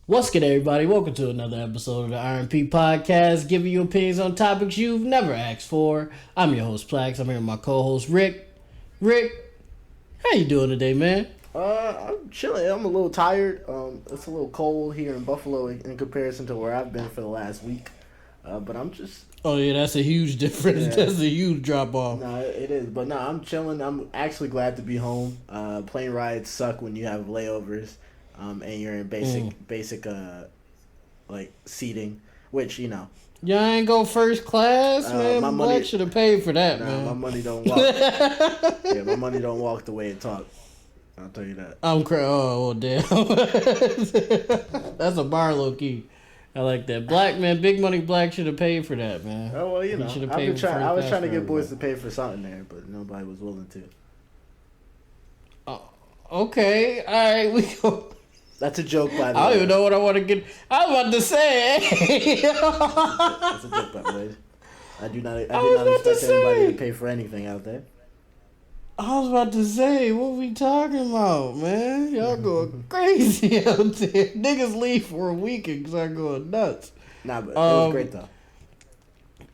What's good, everybody? Welcome to another episode of the R&P Podcast, giving you opinions on topics you've never asked for. I'm your host, PLAX. I'm here with my co-host, Rick. Rick, how you doing today, man? I'm chilling. I'm a little tired. It's a little cold here in Buffalo in comparison to where I've been for the last week. But I'm just... Oh, yeah, that's a huge difference. Yeah. That's a huge drop-off. No, it is. But no, I'm chilling. I'm actually glad to be home. Plane rides suck when you have layovers. And you're in basic like seating, which, you know. Y'all ain't go first class, man. My Black money should have paid for that, Nah, man. my money don't walk. Yeah, my money don't walk the way it talk. I'll tell you that. I'm crying. Oh, well, damn. That's a bar, low key. I like that. Black, man, big money black should have paid for that, man. Oh, well, you know. I was trying to get boys to pay for something there, but nobody was willing to. Okay, all right, we go. That's a joke, by the way. I don't even know what I want to get. I was about to say. That's a joke, by the way. I did not expect anybody to pay for anything out there. I was about to say, what we talking about, man? Y'all going crazy out there. Niggas leave for a weekend because I'm going nuts. Nah, but it was great, though.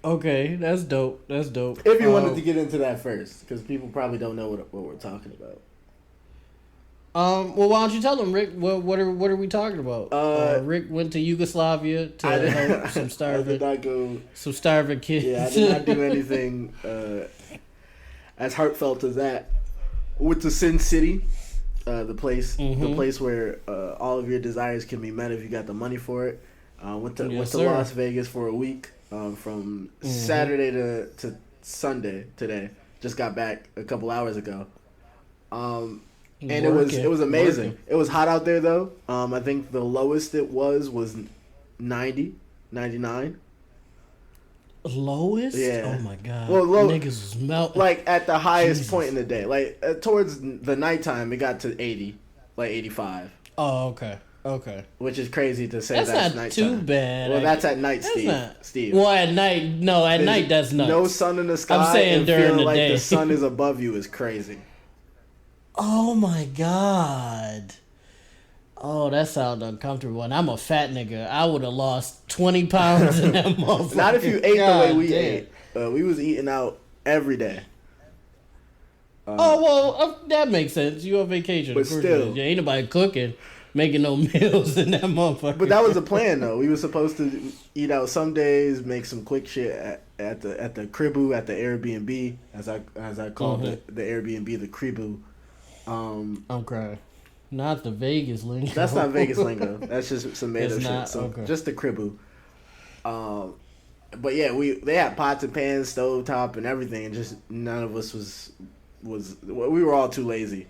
Okay, that's dope. That's dope. If you wanted to get into that first, because people probably don't know what we're talking about. Well, why don't you tell them, Rick? What are we talking about? Rick went to Yugoslavia to help some starving. I did not go. Some starving kids. Yeah, I did not do anything as heartfelt as that. Went to Sin City, the place where all of your desires can be met if you got the money for it. Went to Las Vegas for a week, from Saturday to Sunday today. Just got back a couple hours ago. And it was amazing. It was hot out there, though. I think the lowest it was 99. Lowest? Yeah. Oh my god. Well, niggas was melting. Like at the highest point in the day. Like towards the nighttime, it got to 80, like 85. Oh, okay. Which is crazy to say. That's not nighttime. too bad. Well, that's at night, Steve. Well, at night, no, at night that's nuts. No sun in the sky. I'm saying and during feeling the like day. the sun is above you is crazy. Oh my god. Oh, that sounds uncomfortable. And I'm a fat nigga. I would have lost 20 pounds in that motherfucker. Not if you ate the way we ate. We was eating out every day. That makes sense. You on vacation. But still. Yeah, ain't nobody cooking, making no meals in that motherfucker. But that was the plan, though. We were supposed to eat out some days, make some quick shit at the Cribu, at the Airbnb, as I call the Airbnb, the Cribu. I'm crying. Not the Vegas lingo. That's not Vegas lingo. That's just some made up shit. So okay. Just the Cribu. But yeah, they had pots and pans, stovetop, and everything, and just none of us was we were all too lazy,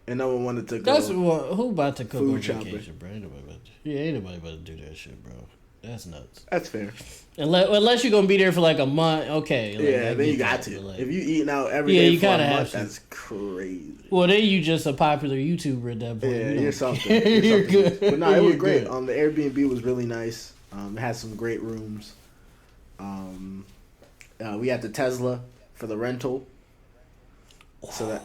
and no one wanted to go. That's who about to cook on shopping. vacation, bro? Ain't nobody about to do that shit, bro. That's nuts. That's fair. Unless you're gonna be there for like a month, okay. Like, yeah, then you got to. Like, if you eating out every day you for a have month, to. that's crazy. Well, then you just a popular YouTuber at that point. Yeah, you're something. You're good. But no, it was great. The Airbnb was really nice. It had some great rooms. We had the Tesla for the rental.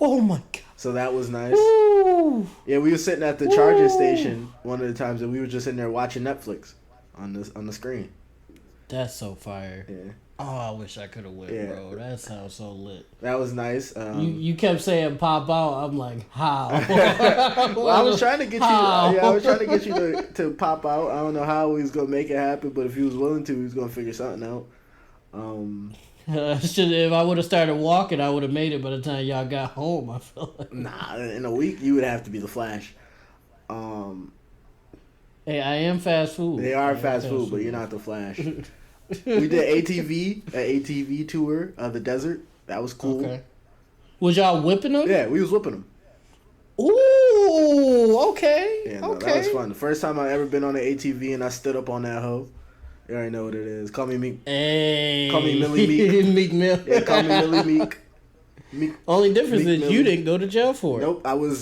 Oh my god. So that was nice. Ooh. Yeah, we were sitting at the charging station one of the times, and we were just sitting there watching Netflix on the screen. That's so fire. Yeah. Oh, I wish I could have went, bro. That sounds so lit. That was nice. You kept saying pop out. I'm like, how? Well, I was trying to get you. Yeah, I was trying to get you to pop out. I don't know how he was gonna make it happen, but if he was willing to, he was gonna figure something out. If I would have started walking, I would have made it by the time y'all got home. I feel like. Nah, in a week you would have to be the Flash. Hey, I am fast food. They are fast food, but you're not the Flash. We did an ATV tour of the desert. That was cool. Okay. Was y'all whipping them? Yeah, we was whipping them. Ooh, okay. Yeah, no, that was fun. The first time I ever been on an ATV and I stood up on that hoe. You already know what it is. Call me Meek. Hey. Call me Millie Meek. Meek Mill. Yeah, call me Millie Meek. Only difference Meek is Millie. You didn't go to jail for it. Nope, I was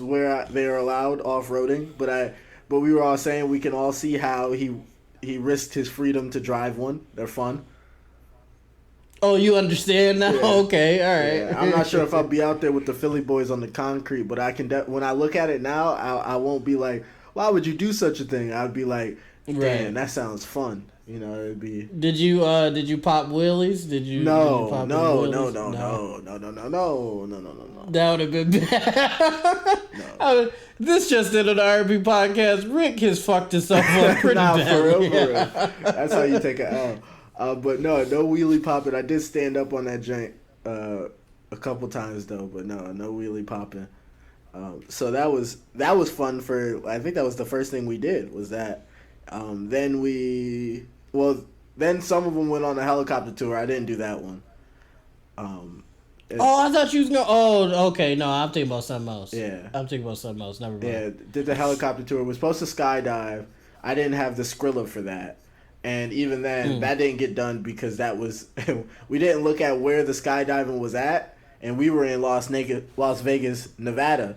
where they were allowed off-roading, but we were all saying we can all see how he risked his freedom to drive one. They're fun. Oh, you understand now? Yeah. Okay, all right. Yeah, I'm not sure if I'll be out there with the Philly boys on the concrete, but I can. When I look at it now, I won't be like, why would you do such a thing? I'd be like, damn, that sounds fun. You know, it'd be. Did you pop wheelies? Did you? No. That would have been bad. No. This just did an R&B podcast. Rick has fucked himself up pretty bad. For real. That's how you take an L. But no wheelie popping. I did stand up on that joint a couple times though, but no wheelie popping. So that was fun for. I think that was the first thing we did was that. Then some of them went on a helicopter tour. I didn't do that one. I thought you was going. Oh, okay. No, I'm thinking about something else. Yeah, I'm thinking about something else. Never mind. Yeah, did the helicopter tour. We're supposed to skydive. I didn't have the Skrilla for that, and even then, that didn't get done because that was we didn't look at where the skydiving was at, and we were in Las Vegas, Nevada.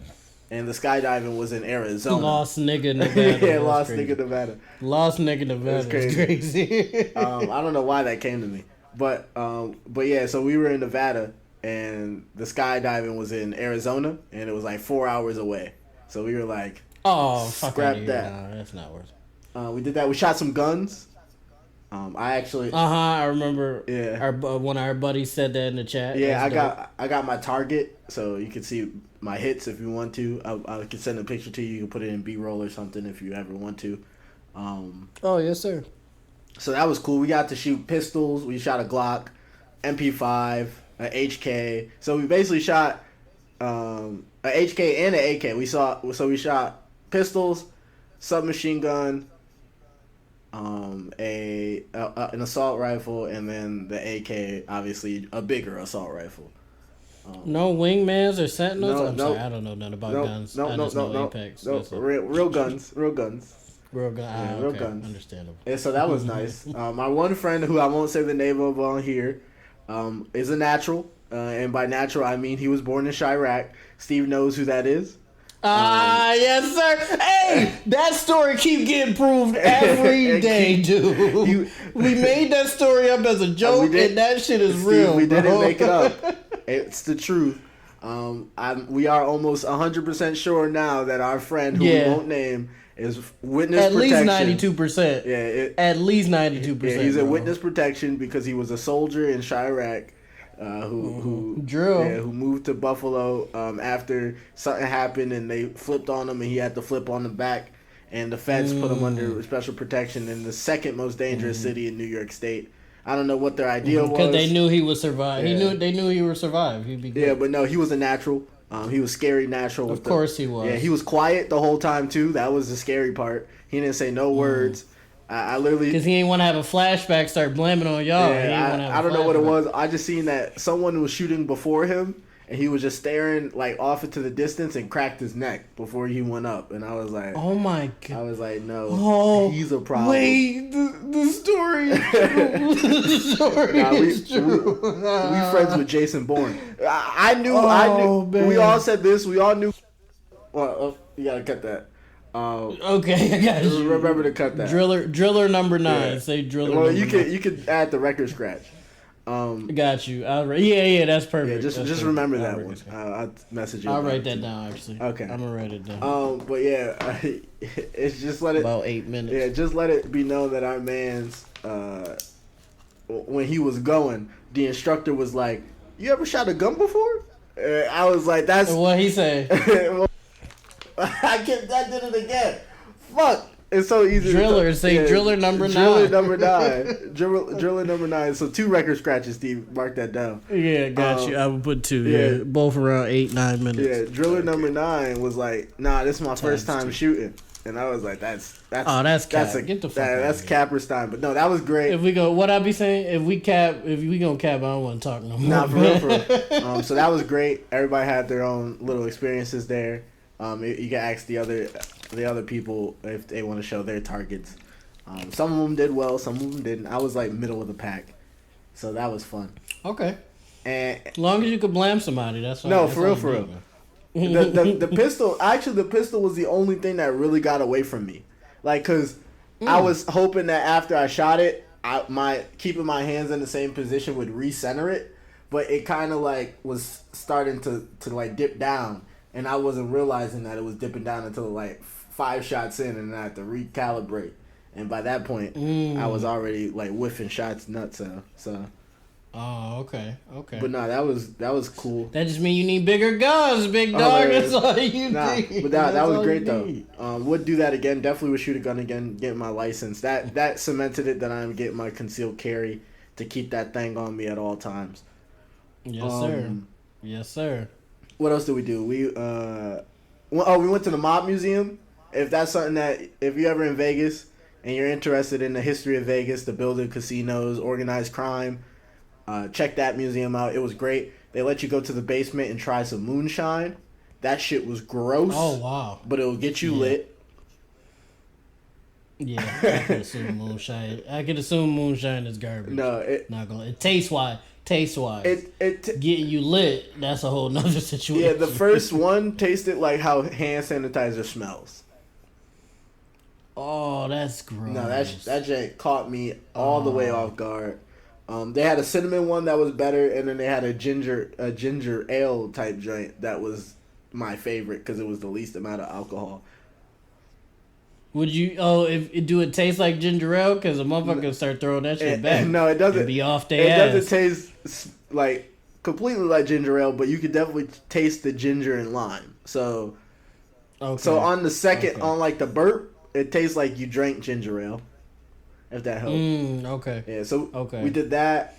And the skydiving was in Arizona. Lost nigga Nevada. Yeah, Lost nigga Nevada. Lost nigga Nevada. That's crazy. I don't know why that came to me. But yeah, so we were in Nevada and the skydiving was in Arizona and it was like 4 hours away. So we were like, scrap that. No, that's not worth it. We did that. We shot some guns. I remember. Yeah. One of our buddies said that in the chat. Yeah, I got my target, so you can see my hits if you want to. I can send a picture to you. You can put it in B-roll or something if you ever want to. Yes, sir. So that was cool. We got to shoot pistols. We shot a Glock, MP5, a HK. So we basically shot a HK and an AK. We shot pistols, submachine gun, an assault rifle, and then the AK, obviously a bigger assault rifle. No wingmans or sentinels? Sorry, I don't know nothing about guns. I just know Apex. Real guns. Real guns. Real guns. Understandable. And so that was nice. My one friend, who I won't say the name of on here, is a natural. And by natural, I mean he was born in Chirac. Steve knows who that is. Yes, sir. Hey, that story keep getting proved every day, dude. We made that story up as a joke, and that shit is real. We didn't make it up. It's the truth. We are almost 100% sure now that our friend, who we won't name, is witness protection. At least 92%. Yeah, at least 92%. Yeah, he's in witness protection because he was a soldier in Chirac. Who moved to Buffalo after something happened and they flipped on him and he had to flip on the back and the feds put him under special protection in the second most dangerous city in New York State. I don't know what their idea was. Because they knew he would survive. Yeah. They knew he would survive. He'd be good. Yeah, but no, he was a natural. He was scary natural. Of course he was. Yeah, he was quiet the whole time too. That was the scary part. He didn't say no words. I literally, because he ain't want to have a flashback, start blaming on y'all. Yeah, I don't know what it was. I just seen that someone was shooting before him, and he was just staring like off into the distance and cracked his neck before he went up. And I was like, "Oh my god!" I was like, "No, he's a problem." Wait, the story is true. The story is true. We friends with Jason Bourne. I knew. Man. We all said this. We all knew. Well, you gotta cut that. Okay, I got you. Remember to cut that. Driller number 9. Yeah. Say driller. Well, you could add the record scratch. Got you. Yeah, that's perfect. Yeah, just remember that one. I'll message you. I'll write that down actually. Okay, I'm gonna write it down. But yeah, it's just let it about 8 minutes. Yeah, just let it be known that our man's when he was going, the instructor was like, "You ever shot a gun before?" I was like, "That's what he said." I did it again. Fuck. It's so easy. Driller, driller number 9. Driller number 9. Driller number 9. So 2 record scratches, Steve. Mark that down. Yeah, got you. I would put 2. Yeah, both around 8-9 minutes. Yeah, driller number 9 was like, "Nah, this is my first time shooting," and I was like, "That's cap. Get the fuck that's Capperstein." But no, that was great. If we go, what I be saying, if we gonna cap, I don't want to talk no more. Nah, for real. So that was great. Everybody had their own little experiences there. You can ask the other people if they want to show their targets. Some of them did well, some of them didn't. I was like middle of the pack, so that was fun. Okay. And as long as you could blam somebody, that's fine. No, for real. The pistol. Actually, the pistol was the only thing that really got away from me. Like, cause I was hoping that after I shot it, keeping my hands in the same position would recenter it, but it kind of like was starting to like dip down. And I wasn't realizing that it was dipping down until it like 5 shots in and I had to recalibrate. And by that point, I was already like whiffing shots nuts out. So. Oh, okay. But no, that was cool. That just means you need bigger guns, big dog. That's all you need. But that was great though. Would do that again. Definitely would shoot a gun again. Get my license. That cemented it that I'm getting my concealed carry to keep that thing on me at all times. Yes, sir. Yes, sir. What else did we do? We went to the Mob Museum. If that's something that if you're ever in Vegas and you're interested in the history of Vegas, the building casinos, organized crime. Check that museum out. It was great. They let you go to the basement and try some moonshine. That shit was gross. Oh, wow. But it'll get you lit. Yeah, I could assume moonshine is garbage. No, it tastes wise. Getting you lit, that's a whole nother situation. Yeah, the first one tasted like how hand sanitizer smells. Oh, that's gross. No, that shit caught me all the way off guard. They had a cinnamon one that was better, and then they had a ginger ale type joint that was my favorite because it was the least amount of alcohol. Would you? Do it taste like ginger ale? Because a motherfucker can start throwing that shit back. No, it doesn't. It'd be off their ass. It doesn't taste like completely like ginger ale, but you could definitely taste the ginger and lime. So on the second, on like the burp, it tastes like you drank ginger ale. If that helps. Okay. Yeah, so we did that.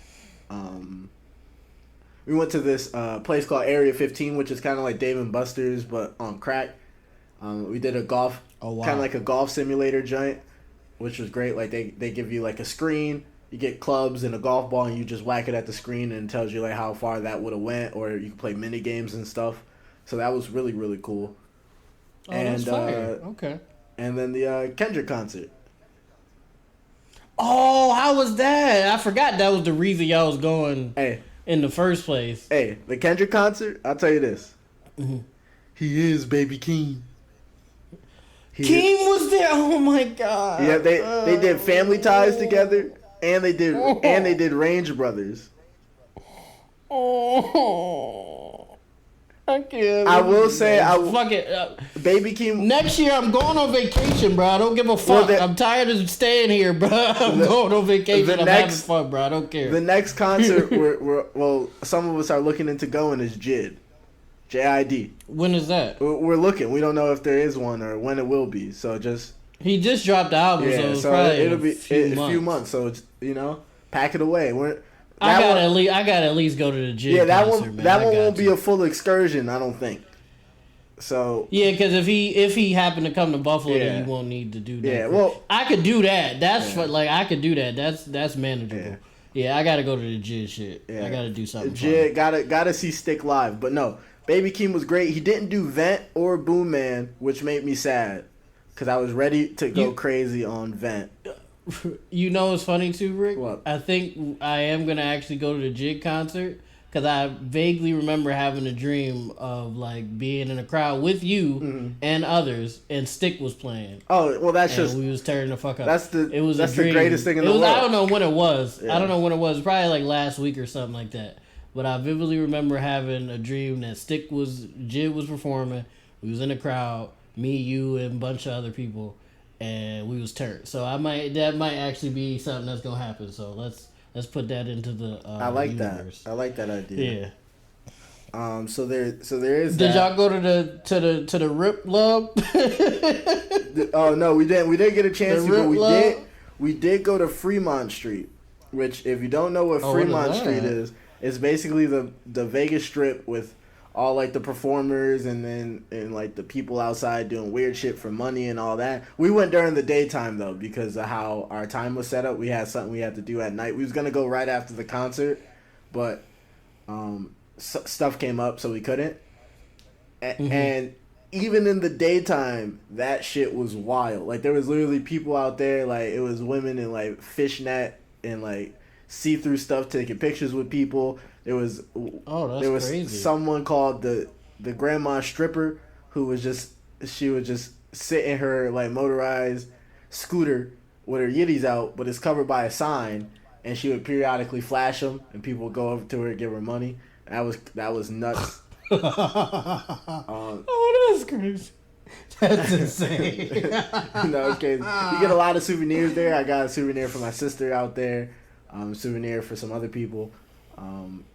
We went to this place called Area 15, which is kind of like Dave & Buster's, but on crack. We did a golf, kind of like a golf simulator joint, which was great. Like they give you like a screen, you get clubs and a golf ball, and you just whack it at the screen, and it tells you like how far that would have went, or you can play mini games and stuff. So that was really, really cool. Oh, that's fire. Okay. And then the Kendrick concert. Oh, how was that? I forgot that was the reason y'all was going in the first place. Hey, the Kendrick concert, I'll tell you this. Mm-hmm. He is Baby Keem. Keem was there. Oh my god. Yeah, they did Family Ties together, and they did Range Brothers. Oh. I can't. I will say, fuck it. Baby Keem. Next year, I'm going on vacation, bro. I don't give a fuck. I'm tired of staying here, bro. I'm going on vacation. I'm having fun, bro. I don't care. The next concert, some of us are looking into going is JID. JID. When is that? We're looking. We don't know if there is one or when it will be. So he just dropped the album, so probably it'll be a few months. So it's, pack it away. I gotta at least go to the gym. Yeah, concert, that one won't be a full excursion, I don't think. So yeah, because if he happened to come to Buffalo, then you won't need to do that. Yeah, well, I could do that. That's I could do that. That's manageable. Yeah, I gotta go to the JID shit. Yeah. I gotta do something. JID gotta see Stick live, but no, Baby Keem was great. He didn't do Vent or Boom Man, which made me sad because I was ready to go crazy on Vent. You know what's funny too, Rick? What? I think I am going to actually go to the JID concert because I vaguely remember having a dream of like being in a crowd with you and others, and Stick was playing. Oh, well, that's just... we was tearing the fuck up. That's the greatest thing in the world. I don't know when it was. Yeah. I don't know when it was. Probably like last week or something like that. But I vividly remember having a dream that JID was performing. We was in a crowd, me, you, and a bunch of other people. And we was turned, so that might actually be something that's gonna happen. So let's put that into the. I like universe. that. I like that idea. Yeah. So there is. Did y'all go to the Rip Love? Oh no, we didn't. We didn't get a chance to. But we did go to Fremont Street, which if you don't know what Fremont Street is, it's basically the Vegas Strip with all like the performers and like the people outside doing weird shit for money and all that. We went during the daytime though because of how our time was set up. We had something we had to do at night. We was gonna go right after the concert, but stuff came up so we couldn't. And even in the daytime, that shit was wild. Like there was literally people out there. Like it was women in like fishnet and like see-through stuff taking pictures with people. There was crazy. Someone called the grandma stripper who was just sit in her like motorized scooter with her yitties out, but it's covered by a sign, and she would periodically flash them, and people would go over to her and give her money. That was nuts. Oh, that's crazy. That's insane. No, it's crazy. You get a lot of souvenirs there. I got a souvenir for my sister out there, souvenir for some other people.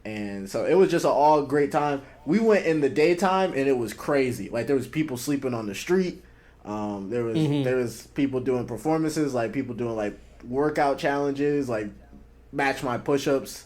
And so it was just an all great time. We went in the daytime and it was crazy. Like there was people sleeping on the street. There was people doing performances, like people doing like workout challenges, like match my push-ups,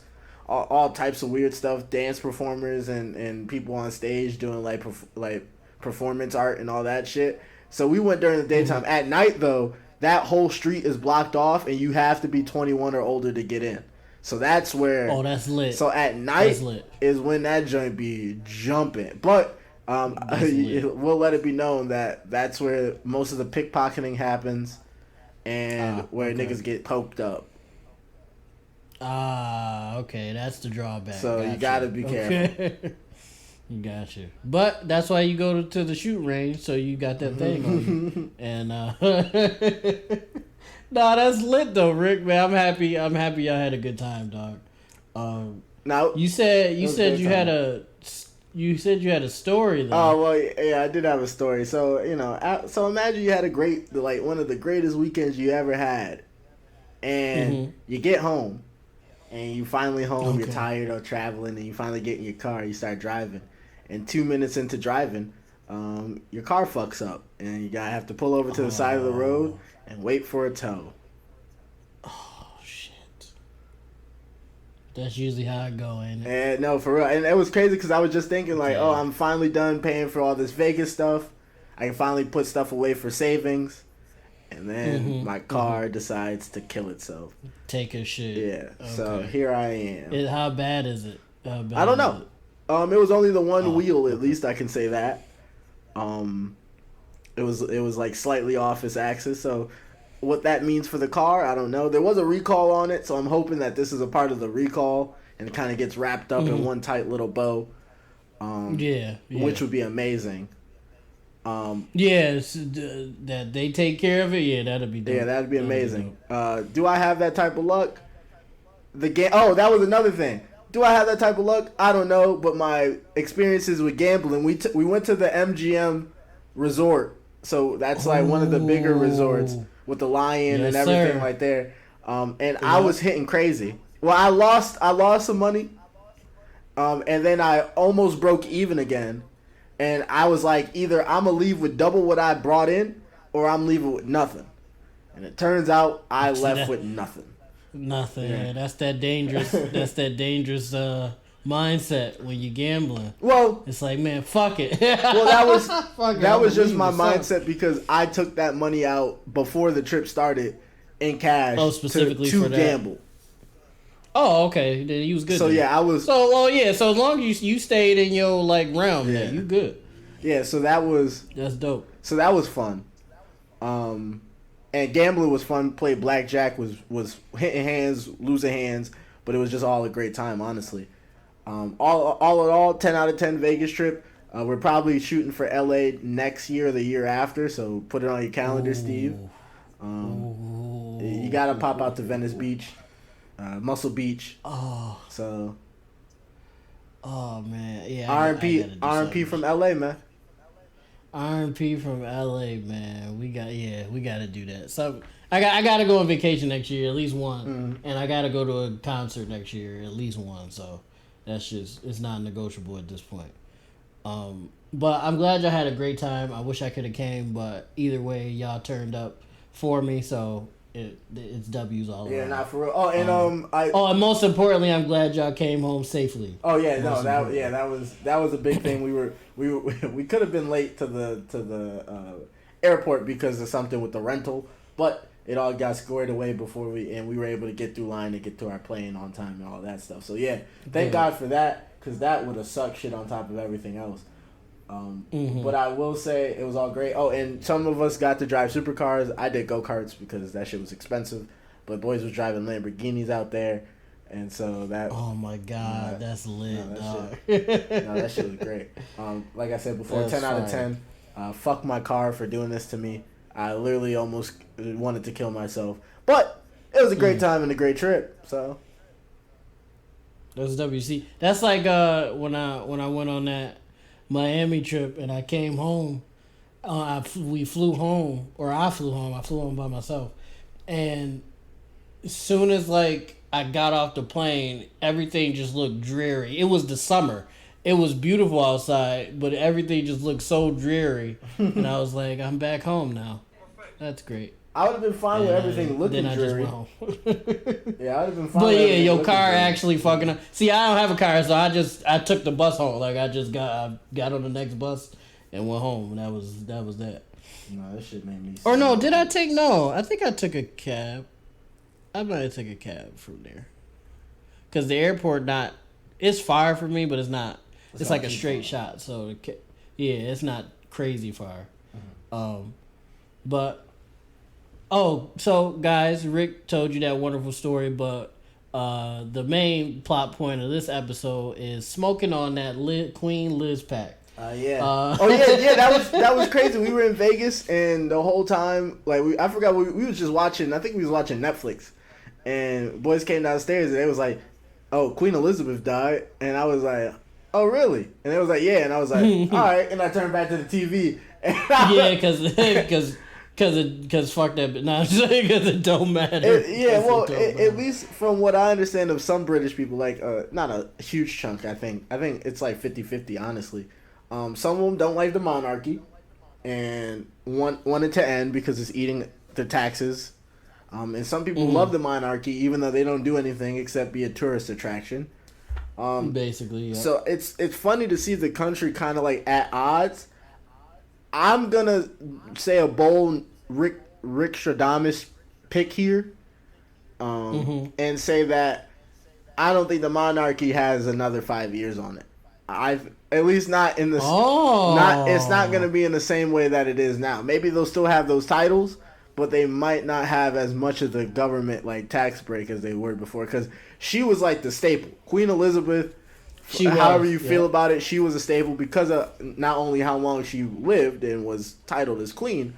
all types of weird stuff. Dance performers and people on stage doing like performance art and all that shit. So we went during the daytime. At night though, that whole street is blocked off and you have to be 21 or older to get in. So that's where. Oh, that's lit. So at night is when that joint be jumping. But we'll let it be known that that's where most of the pickpocketing happens, and where niggas get poked up. Okay, that's the drawback. So you gotta be careful. You got you. But that's why you go to the shoot range, so you got that thing on you. And nah, that's lit though, Rick. Man, I'm happy y'all had a good time, dog. Now you said you had a story though. Oh well, yeah, I did have a story. So so imagine you had one of the greatest weekends you ever had, and you get home, and you finally home. Okay. You're tired of traveling, and you finally get in your car. You start driving, and 2 minutes into driving, your car fucks up, and you gotta have to pull over to the side of the road and wait for a tow. Oh shit! That's usually how I go, ain't it? And no, for real. And it was crazy because I was just thinking like, oh, I'm finally done paying for all this Vegas stuff. I can finally put stuff away for savings. And then my car decides to kill itself. Take a shit. Yeah. Okay. So here I am. How bad is it? I don't know. It was only the one wheel. At least I can say that. It was like slightly off its axis. So what that means for the car, I don't know. There was a recall on it, so I'm hoping that this is a part of the recall and it kind of gets wrapped up in one tight little bow. Which would be amazing. That they take care of it. Yeah, that'd be dope. Yeah, that'd be amazing. Do I have that type of luck? That was another thing. Do I have that type of luck? I don't know, but my experiences with gambling, we went to the MGM resort, so that's like one of the bigger resorts with the lion and everything right there. I was hitting crazy. Well, I lost some money, and then I almost broke even again. And I was like, either I'm going to leave with double what I brought in, or I'm leaving with nothing. And it turns out I left with nothing. Nothing. Yeah, that's that dangerous mindset when you're gambling. Well, it's like, man, fuck it. Well, that was just my mindset because I took that money out before the trip started in cash specifically to for that. Gamble. Oh, okay. Then you was good. So then. Yeah, I was. So as long as you stayed in your realm, you good. Yeah, so that's dope. So that was fun. And gambling was fun. Played blackjack was hitting hands, losing hands, but it was just all a great time, honestly. All in all, 10 out of 10 Vegas trip. We're probably shooting for LA next year or the year after, so put it on your calendar, Steve. You gotta pop out to Venice Beach. Muscle Beach. Oh. So. Oh man, yeah. R&P from LA, man. R&P from LA, man. We got to do that. So I got to go on vacation next year, at least one, and I got to go to a concert next year, at least one. So that's it's not negotiable at this point. But I'm glad y'all had a great time. I wish I could have came, but either way, y'all turned up for me. So. It's W's all around. Yeah, not for real. Oh, and and most importantly, I'm glad y'all came home safely. Oh yeah, that was a big thing. We could have been late to the airport because of something with the rental, but it all got squared away before we were able to get through line and get to our plane on time and all that stuff. So yeah, thank God for that because that would have sucked shit on top of everything else. But I will say it was all great. Oh, and some of us got to drive supercars. I did go-karts because that shit was expensive. But boys was driving Lamborghinis out there. And so that... Oh, my God. That's lit, that shit was great. Like I said before, that's 10 out of 10. Fuck my car for doing this to me. I literally almost wanted to kill myself. But it was a great time and a great trip. So... That's WC. That's like when I went on that... Miami trip and I came home we flew home, or I flew home. I flew home by myself, and as soon as like I got off the plane, everything just looked dreary. It was the summer. It was beautiful outside, but everything just looked so dreary. And I was like, I'm back home now. That's great. I would have been fine with everything looking then dreary. I just went home. Yeah, I would have been fine. But with yeah, your car dreary. actually fucking up. See, I don't have a car, so I took the bus home. Like I got on the next bus and went home, and that was that. No, that shit made me. Or no, did I take? No, I think I took a cab. I might have taken a cab from there. Cause the airport it's far for me, but it's not. It's like a straight shot, so yeah, it's not crazy far. Mm-hmm. So guys, Rick told you that wonderful story, but the main plot point of this episode is smoking on that Queen Liz pack. Yeah. That was crazy. We were in Vegas, and the whole time, like I forgot we was just watching. I think we was watching Netflix, and boys came downstairs and they was like, "Oh, Queen Elizabeth died," and I was like, "Oh, really?" And they was like, "Yeah," and I was like, "All right," and I turned back to the TV. Yeah, because fuck that, but not because it don't matter. At least from what I understand of some British people, like not a huge chunk. I think it's like 50-50, honestly. Some of them don't like the monarchy, and want it to end because it's eating the taxes. And some people love the monarchy, even though they don't do anything except be a tourist attraction. Basically, yeah. So it's funny to see the country kind of like at odds. I'm gonna say a bold Rick Stradamus pick here, and say that I don't think the monarchy has another 5 years on it. At least not in the it's not gonna be in the same way that it is now. Maybe they'll still have those titles, but they might not have as much of the government like tax break as they were before. Because she was like the staple, Queen Elizabeth. However you feel about it, she was a staple because of not only how long she lived and was titled as queen,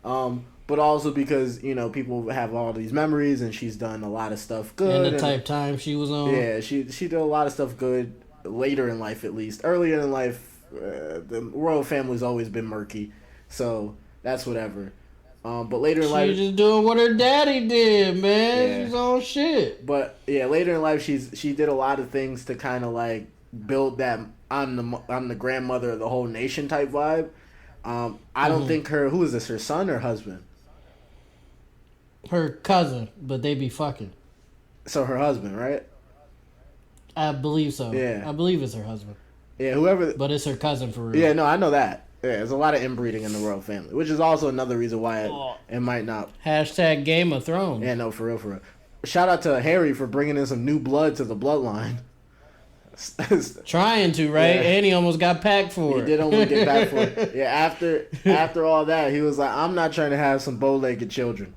but also because people have all these memories and she's done a lot of stuff good. And the type time she was on. Yeah, she did a lot of stuff good later in life, at least. Earlier in life, the royal family's always been murky, so that's whatever. But later in life, she's just doing what her daddy did, man. Yeah. She's on shit. But yeah, later in life, she did a lot of things to kind of like build that I'm the grandmother of the whole nation type vibe. I don't think who is this? Her son or husband? Her cousin, but they be fucking. So her husband, right? I believe so. Yeah, I believe it's her husband. Yeah, whoever. But it's her cousin for real. Yeah, no, I know that. Yeah, there's a lot of inbreeding in the royal family, which is also another reason why it might not. Hashtag Game of Thrones. Yeah, no, for real. Shout out to Harry for bringing in some new blood to the bloodline. Trying to, right? Yeah. And he almost got packed for it. He did almost get packed for it. Yeah, after all that, he was like, I'm not trying to have some bow-legged children.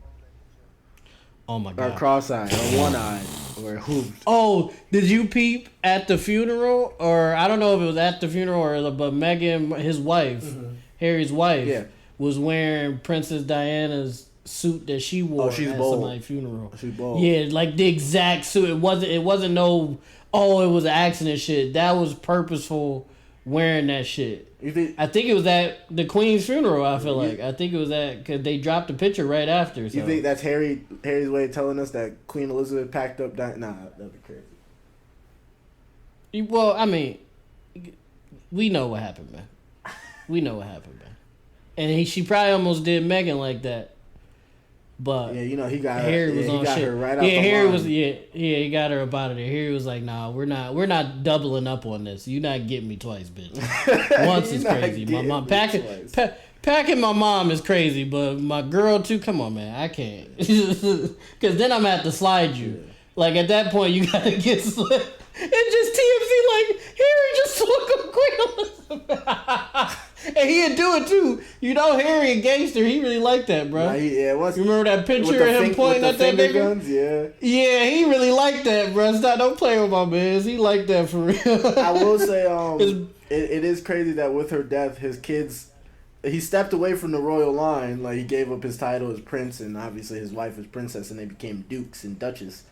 Oh my God. Or cross-eyed, or one-eyed, or hooved. Oh, did you peep at the funeral? Or I don't know if it was at the funeral, but Meghan, his wife, Harry's wife, was wearing Princess Diana's suit that she wore at somebody's funeral. She's bold. Yeah, like the exact suit. It wasn't no, it was an accident shit. That was purposeful wearing that shit. I think it was at the Queen's funeral, I feel like. I think it was because they dropped a picture right after. So. You think that's Harry's way of telling us that Queen Elizabeth packed up? Nah, that'd be crazy. Well, I mean, we know what happened, man. And she probably almost did Meghan like that. But he got Harry was on shit. Her right off Harry line. was he got her up out of there. Harry was like, nah, we're not doubling up on this. You're not getting me twice, bitch. Once is crazy. My mom packing my mom is crazy, but my girl too. Come on, man, I can't. Because then I'm gonna have to slide you. Yeah. Like at that point, you gotta get slipped. And just TMZ like Harry just took a Queen Elizabeth. And he'd do it too. Harry a gangster. He really liked that, bro. You remember that picture of him pointing at that nigga? Guns? Yeah. Yeah, he really liked that, bro. Don't play with my mans. He liked that for real. I will say, it is crazy that with her death, his kids, he stepped away from the royal line. Like he gave up his title as prince, and obviously his wife was princess, and they became dukes and duchess.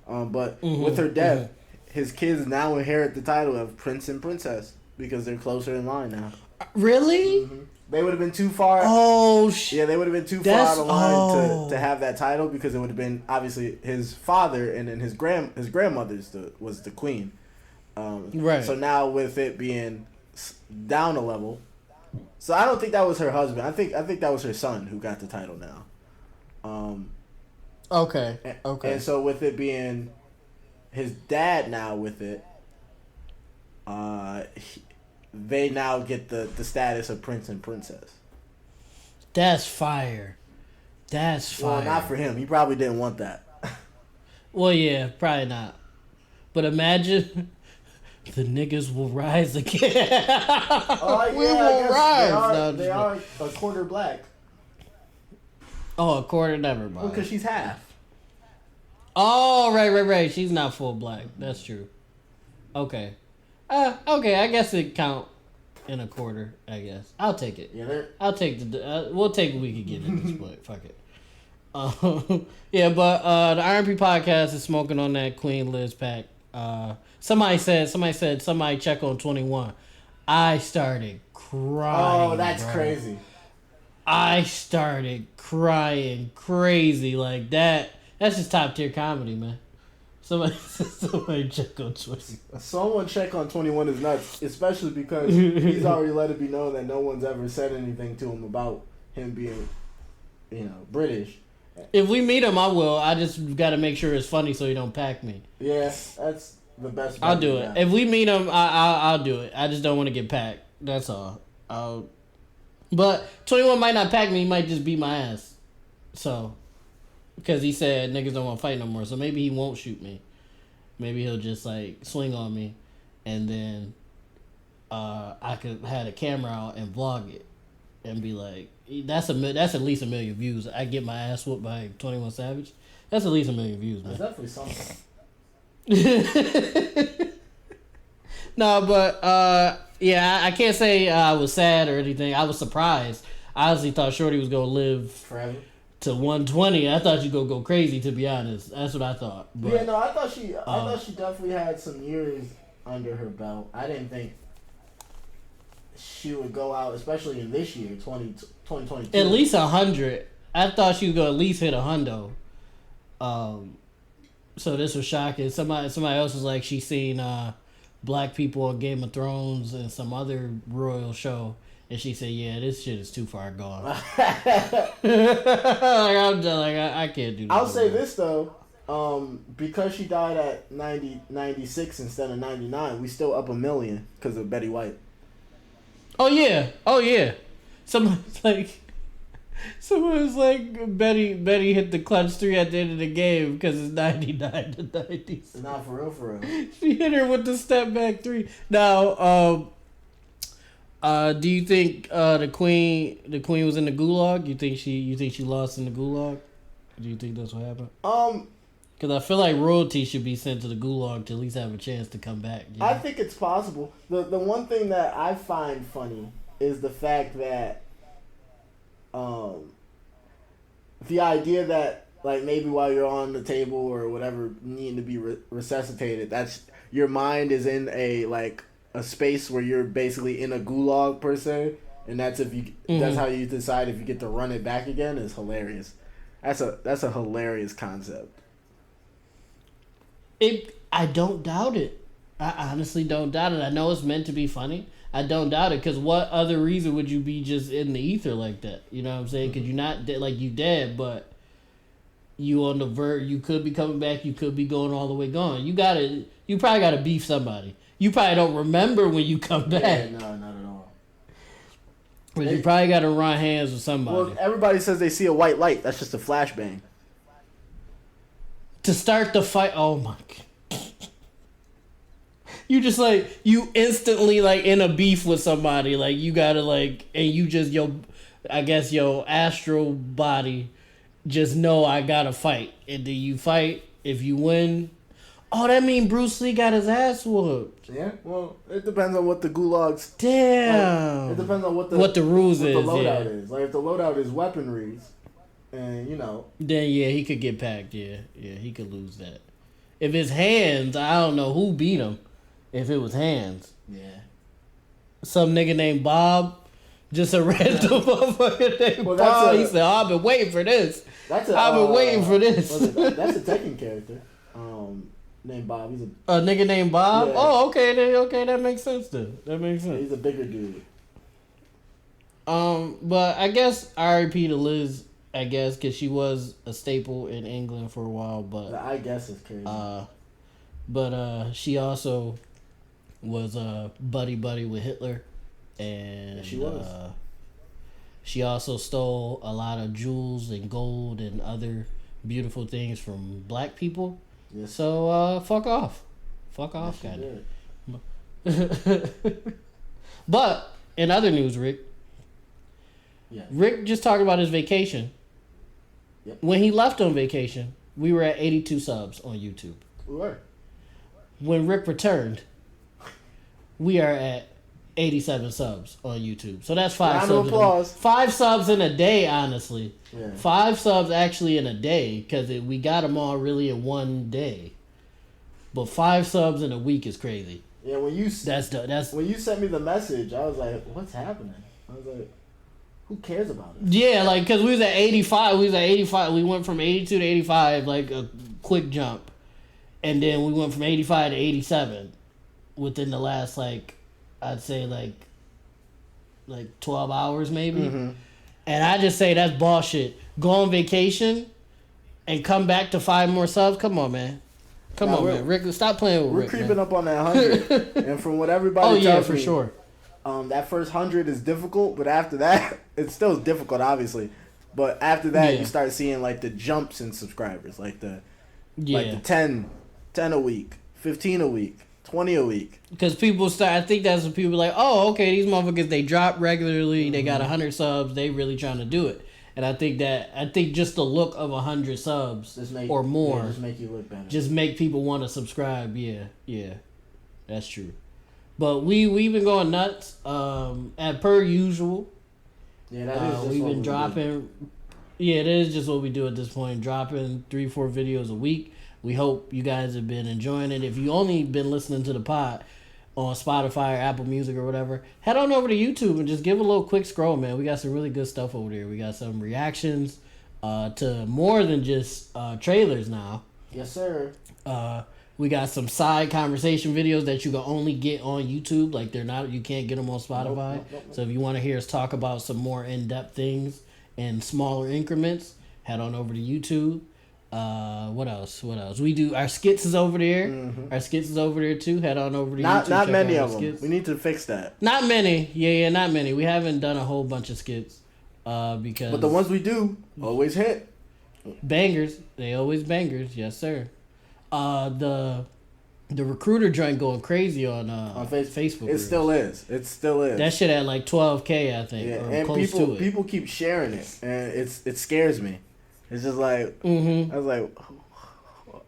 But with her death, his kids now inherit the title of prince and princess because they're closer in line now. Really? They would have been too far. Oh, yeah, they would have been too far out of line to have that title because it would have been obviously his father and then his grandmother's was the queen. Right. So now with it being down a level, so I don't think that was her husband. I think that was her son who got the title now. Okay. And so with it being his dad now with it, they now get the status of prince and princess. That's fire. That's fire. Well, not for him. He probably didn't want that. Well, yeah, probably not. But imagine the niggas will rise again. Oh, yeah, we will rise. They are a quarter black. Oh, a quarter, never mind. Well, because she's half. Oh, right. She's not full black. That's true. Okay. Okay, I guess it count in a quarter, I guess. I'll take it. Yeah, I'll take we'll take what we can get at this point. Fuck it. Yeah, but the R&P podcast is smoking on that Queen Liz pack. Somebody said somebody check on 21. I started crying. Oh, that's crazy. I started crying crazy like that. That's just top tier comedy, man. Somebody check on 21. Someone check on 21 is nuts, especially because he's already let it be known that no one's ever said anything to him about him being, British. If we meet him, I will. I just got to make sure it's funny so he don't pack me. Yeah, that's the best. I'll do it. If we meet him, I'll do it. I just don't want to get packed. That's all. But 21 might not pack me. He might just beat my ass. So, because he said niggas don't want to fight no more. So maybe he won't shoot me. Maybe he'll just swing on me, and then I could have the camera out and vlog it, and be like, that's at least 1 million views. I get my ass whooped by 21 Savage. That's at least 1 million views, man. That's definitely something. No, but yeah, I can't say I was sad or anything. I was surprised. I honestly thought Shorty was gonna live forever to 120. I thought she'd go crazy. To be honest, that's what I thought. But, yeah, no, I thought she definitely had some years under her belt. I didn't think she would go out, especially in this year, 2022. At least 100. I thought she would go at least hit 100. So this was shocking. Somebody else was like she seen black people on Game of Thrones and some other royal show, and she said, "Yeah, this shit is too far gone." I'm just I can't do that. I'll say this though, because she died at 96 instead of 99, we still up 1 million because of Betty White. Oh yeah. Someone's like Betty hit the clutch 3 at the end of the game because it's 99 to 90. Not for real. She hit her with the step back 3. Now, do you think the queen was in the gulag? You think she lost in the gulag? Do you think that's what happened? Because I feel like royalty should be sent to the gulag to at least have a chance to come back. You know? I think it's possible. The one thing that I find funny is the fact that the idea that maybe while you're on the table or whatever needing to be resuscitated, that's your mind is in a space where you're basically in a gulag per se, and that's that's how you decide if you get to run it back again. Is hilarious. That's a hilarious concept. I don't doubt it. I honestly don't doubt it. I know it's meant to be funny. I don't doubt it, because what other reason would you be just in the ether like that? You know what I'm saying? Because you're not dead, you dead, but you on the verge. You could be coming back. You could be going all the way gone. You probably gotta beef somebody. You probably don't remember when you come back. Yeah, no, not at all. But you probably gotta run hands with somebody. Well, everybody says they see a white light. That's just a flashbang. To start the fight, oh my god. You just you instantly in a beef with somebody, you gotta and you just I guess your astral body just know I gotta fight, and then you fight. If you win, oh, that mean Bruce Lee got his ass whooped. Yeah, well, it depends on what the gulag's. Damn. It depends on what the rules is. What the loadout is. If the loadout is weaponries, and then yeah, he could get packed. Yeah, he could lose that. If it's hands, I don't know who beat him. If it was hands, yeah, some nigga named Bob Just a random motherfucker named Paul. He said, "I've been waiting for this. I've been waiting for this." That's a Tekken character. Named Bob. He's a nigga named Bob. Yeah. Oh, okay, that makes sense then. That makes sense. He's a bigger dude. But I guess R.I.P. to Liz. I guess because she was a staple in England for a while, but I guess it's crazy. But she also was buddy with Hitler, and yeah, she was. She also stole a lot of jewels and gold and other beautiful things from black people. Yes. So fuck off, yes, guy. But in other news, Rick. Yeah. Rick just talked about his vacation. Yep. When he left on vacation, we were at 82 subs on YouTube. We were. When Rick returned, we are at 87 subs on YouTube. So that's 5 subs. Applause. 5 subs in a day, honestly. Yeah. 5 subs actually in a day because we got them all really in one day. But 5 subs in a week is crazy. Yeah, when you that's when you sent me the message, I was like, "What's happening?" I was like, "Who cares about it?" Yeah, like because we was at 85. We went from 82 to 85, like a quick jump, and then we went from 85 to 87 within the last I'd say like 12 hours maybe. Mm-hmm. And I just say that's bullshit. Go on vacation and come back to 5 more subs. Come on, man. Come on, man. Rick, stop playing with Rick. We're creeping up on that 100, and from what everybody tells yeah, me, for sure. That first 100 is difficult, but after that, it's still difficult, obviously. But after that, you start seeing the jumps in subscribers, like the 10 a week, 15 a week, 20 a week. Because people start, I think that's when people are like, oh, okay, these motherfuckers, they drop regularly, they got 100 subs, they really trying to do it. And I think just the look of 100 subs or more, just make you look better. Just make people want to subscribe. Yeah, that's true. But we've been going nuts, at per usual. Yeah, that is. We've been dropping. Yeah, it is just what we do at this point. Dropping 3-4 videos a week. We hope you guys have been enjoying it. If you only been listening to the pod on Spotify or Apple Music or whatever, head on over to YouTube and just give a little quick scroll, man. We got some really good stuff over there. We got some reactions to more than just trailers now. Yes, sir. We got some side conversation videos that you can only get on YouTube. Like you can't get them on Spotify. Nope. So if you want to hear us talk about some more in-depth things in smaller increments, head on over to YouTube. What else? We do our skits is over there. Mm-hmm. Our skits is over there too. Head on over to YouTube. Not many of them. Skits. We need to fix that. Not many. Yeah, not many. We haven't done a whole bunch of skits. Because but the ones we do always hit. Bangers. They always bangers. Yes, sir. The recruiter joint going crazy on Facebook. It still is. That shit at 12K, I think. Yeah, or and close to it. people keep sharing it, and it scares me. It's just like I was like,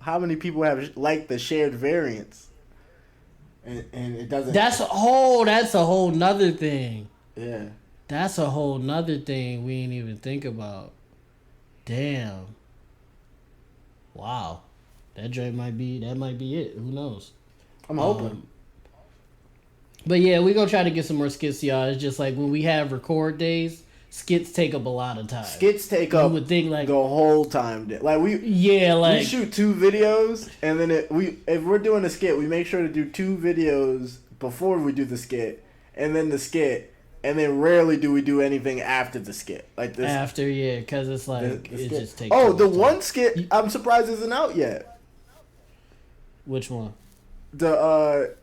how many people have liked the shared variants, and it doesn't. That's a whole nother thing. Yeah, that's a whole nother thing we ain't even think about. Damn. Wow. That joint might be it. Who knows? I'm hoping. But yeah, we gonna try to get some more skits, y'all. It's just like when we have record days, skits take up a lot of time. Skits take up would think the whole time. We shoot 2 videos, and then if we're doing a skit, we make sure to do 2 videos before we do the skit, and then the skit. And then rarely do we do anything after the skit. Like this. After, yeah, because it's it just takes. Oh, the one skit I'm surprised isn't out yet. Which one? The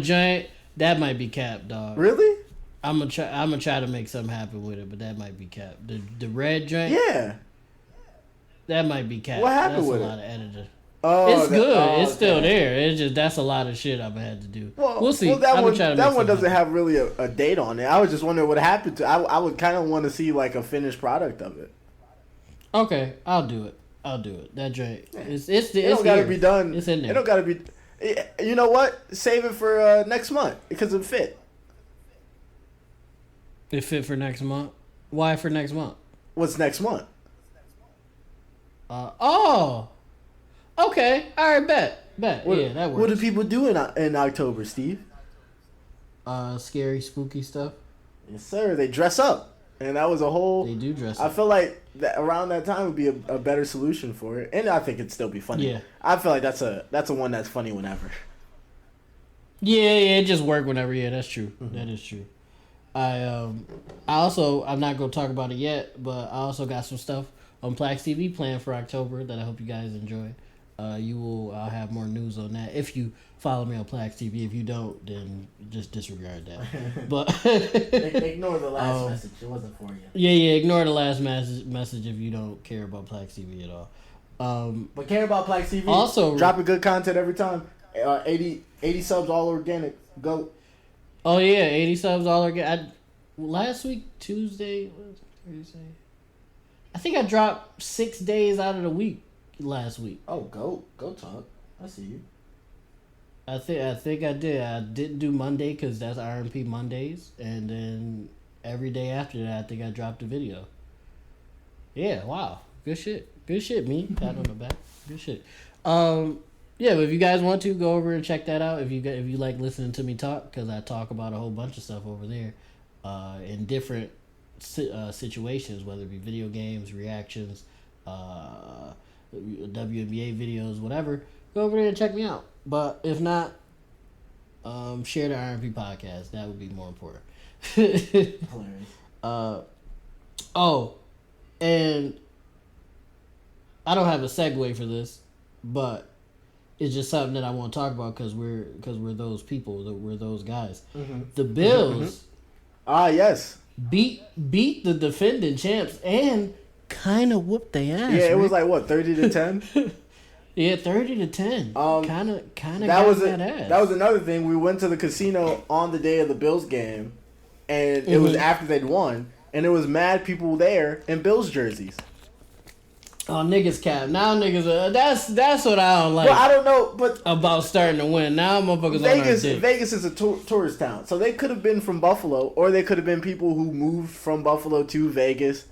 giant. That might be capped, dog. Really? I'm gonna try to make something happen with it, but that might be capped. The red giant. Yeah. That might be capped. What happened with it? That's a lot of editing. It's good. It's still there. It's just that's a lot of shit I'm gonna have to do. We'll see. Well, that one doesn't have really a date on it. I was just wondering what happened to. I would kind of want to see a finished product of it. Okay, I'll do it. That joint. It don't gotta be done. It's in there. It don't gotta be. You know what? Save it for next month because it fit. It fit for next month. Why for next month? What's next month? Okay. All right. Bet. Yeah, that works. What do people do in October, Steve? Scary, spooky stuff. Yes, sir. They dress up. And that was a whole... They do dress I up. feel like that around that time would be a better solution for it. And I think it'd still be funny. Yeah. I feel like that's a one that's funny whenever. Yeah, it just worked whenever. Yeah, that's true. Mm-hmm. That is true. I'm not going to talk about it yet, but I also got some stuff on PLAX TV planned for October that I hope you guys enjoy. I'll have more news on that if you follow me on PLAX TV. If you don't, then just disregard that. But ignore the last message. It wasn't for you. Yeah. Ignore the last message if you don't care about PLAX TV at all. But care about PLAX TV. Also, dropping good content every time. 80 subs, all organic. Go. Oh yeah, 80 subs, all organic. Last week Tuesday, Thursday. I think I dropped 6 days out of the week last week. Oh, go talk. I see you. I think I did. I didn't do Monday because that's R&P Mondays, and then every day after that, I think I dropped a video. Yeah, wow, good shit, me. Pat on the back, good shit. Yeah, but if you guys want to go over and check that out, if you like listening to me talk, because I talk about a whole bunch of stuff over there, in different situations, whether it be video games, reactions, WNBA videos, whatever. Go over there and check me out. But if not, share the R&P podcast. That would be more important. Hilarious. And I don't have a segue for this, but it's just something that I want to talk about because we're those people, we're those guys. Mm-hmm. The Bills, yes, beat the defending champs and kind of whooped their ass. Yeah, it was like what 30-10. Yeah, 30-10. Kind of. That was another thing. We went to the casino on the day of the Bills game, and it was after they'd won, and there was mad people there in Bills jerseys. Oh, niggas cap. Now niggas that's what I don't like. Well, I don't know, but about starting to win. Now motherfuckers Vegas is a tourist town, so they could have been from Buffalo, or they could have been people who moved from Buffalo to Vegas.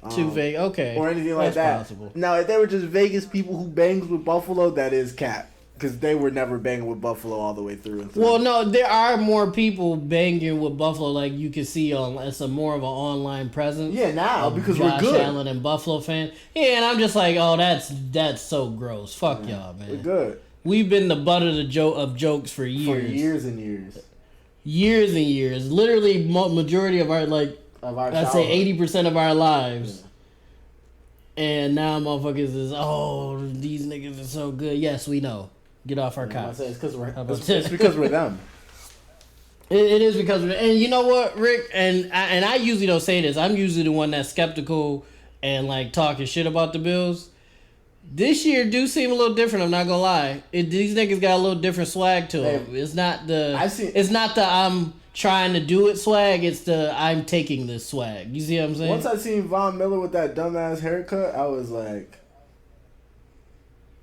Okay. Or anything like that. Possible. Now, if they were just Vegas people who bangs with Buffalo, that is cap. Because they were never banging with Buffalo all the way through and through. Well, no, there are more people banging with Buffalo, like you can see on. It's more of an online presence. Yeah, now because Josh we're good. Allen and Buffalo fans. Yeah, and I'm just like, oh, that's so gross. Fuck y'all, man. We're good. We've been the butt of jokes for years. For years and years. Years and years. Literally, majority of our I'd say 80% of our lives. Yeah. And now motherfuckers is, these niggas are so good. Yes, we know. Get off our couch. It's because we're them. It is because and you know what, Rick, and I usually don't say this. I'm usually the one that's skeptical and like talking shit about the Bills. This year do seem a little different. I'm not gonna lie. These niggas got a little different swag to them. It's not the I'm trying to do it swag. It's the I'm taking this swag. You see what I'm saying? Once I seen Von Miller with that dumbass haircut, I was like,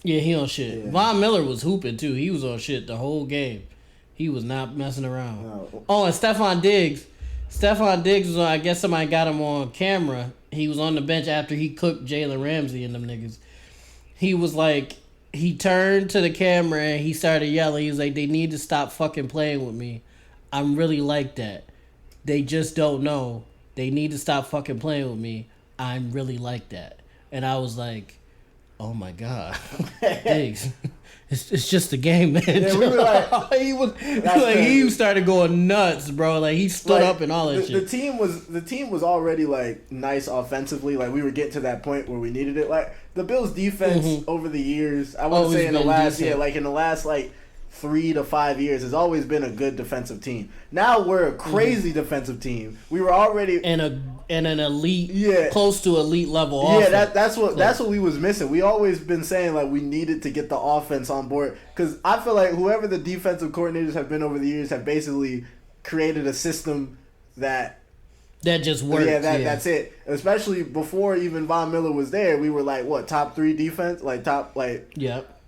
yeah, he on shit. Yeah. Von Miller was hooping too. He was on shit the whole game. He was not messing around. No. Oh, and Stephon Diggs was on, I guess somebody got him on camera. He was on the bench after he cooked Jalen Ramsey and them niggas. He was like, he turned to the camera and he started yelling. He was like, they need to stop fucking playing with me. I'm really like that. They just don't know. They need to stop fucking playing with me. I'm really like that. And I was like, oh my God. Thanks. It's just a game, man. Yeah, we were like, he started going nuts, bro. Like he stood up and all that shit. The team was already like nice offensively. Like we were getting to that point where we needed it. Like the Bills' defense over the years, I wouldn't say in the last in the last 3 to 5 years has always been a good defensive team. Now we're a crazy defensive team. We were already and an elite, close to elite level. Yeah, that's what we was missing. We always been saying like we needed to get the offense on board because I feel like whoever the defensive coordinators have been over the years have basically created a system that just works. Yeah, that's it. Especially before even Von Miller was there, we were like what top 3 defense, top 3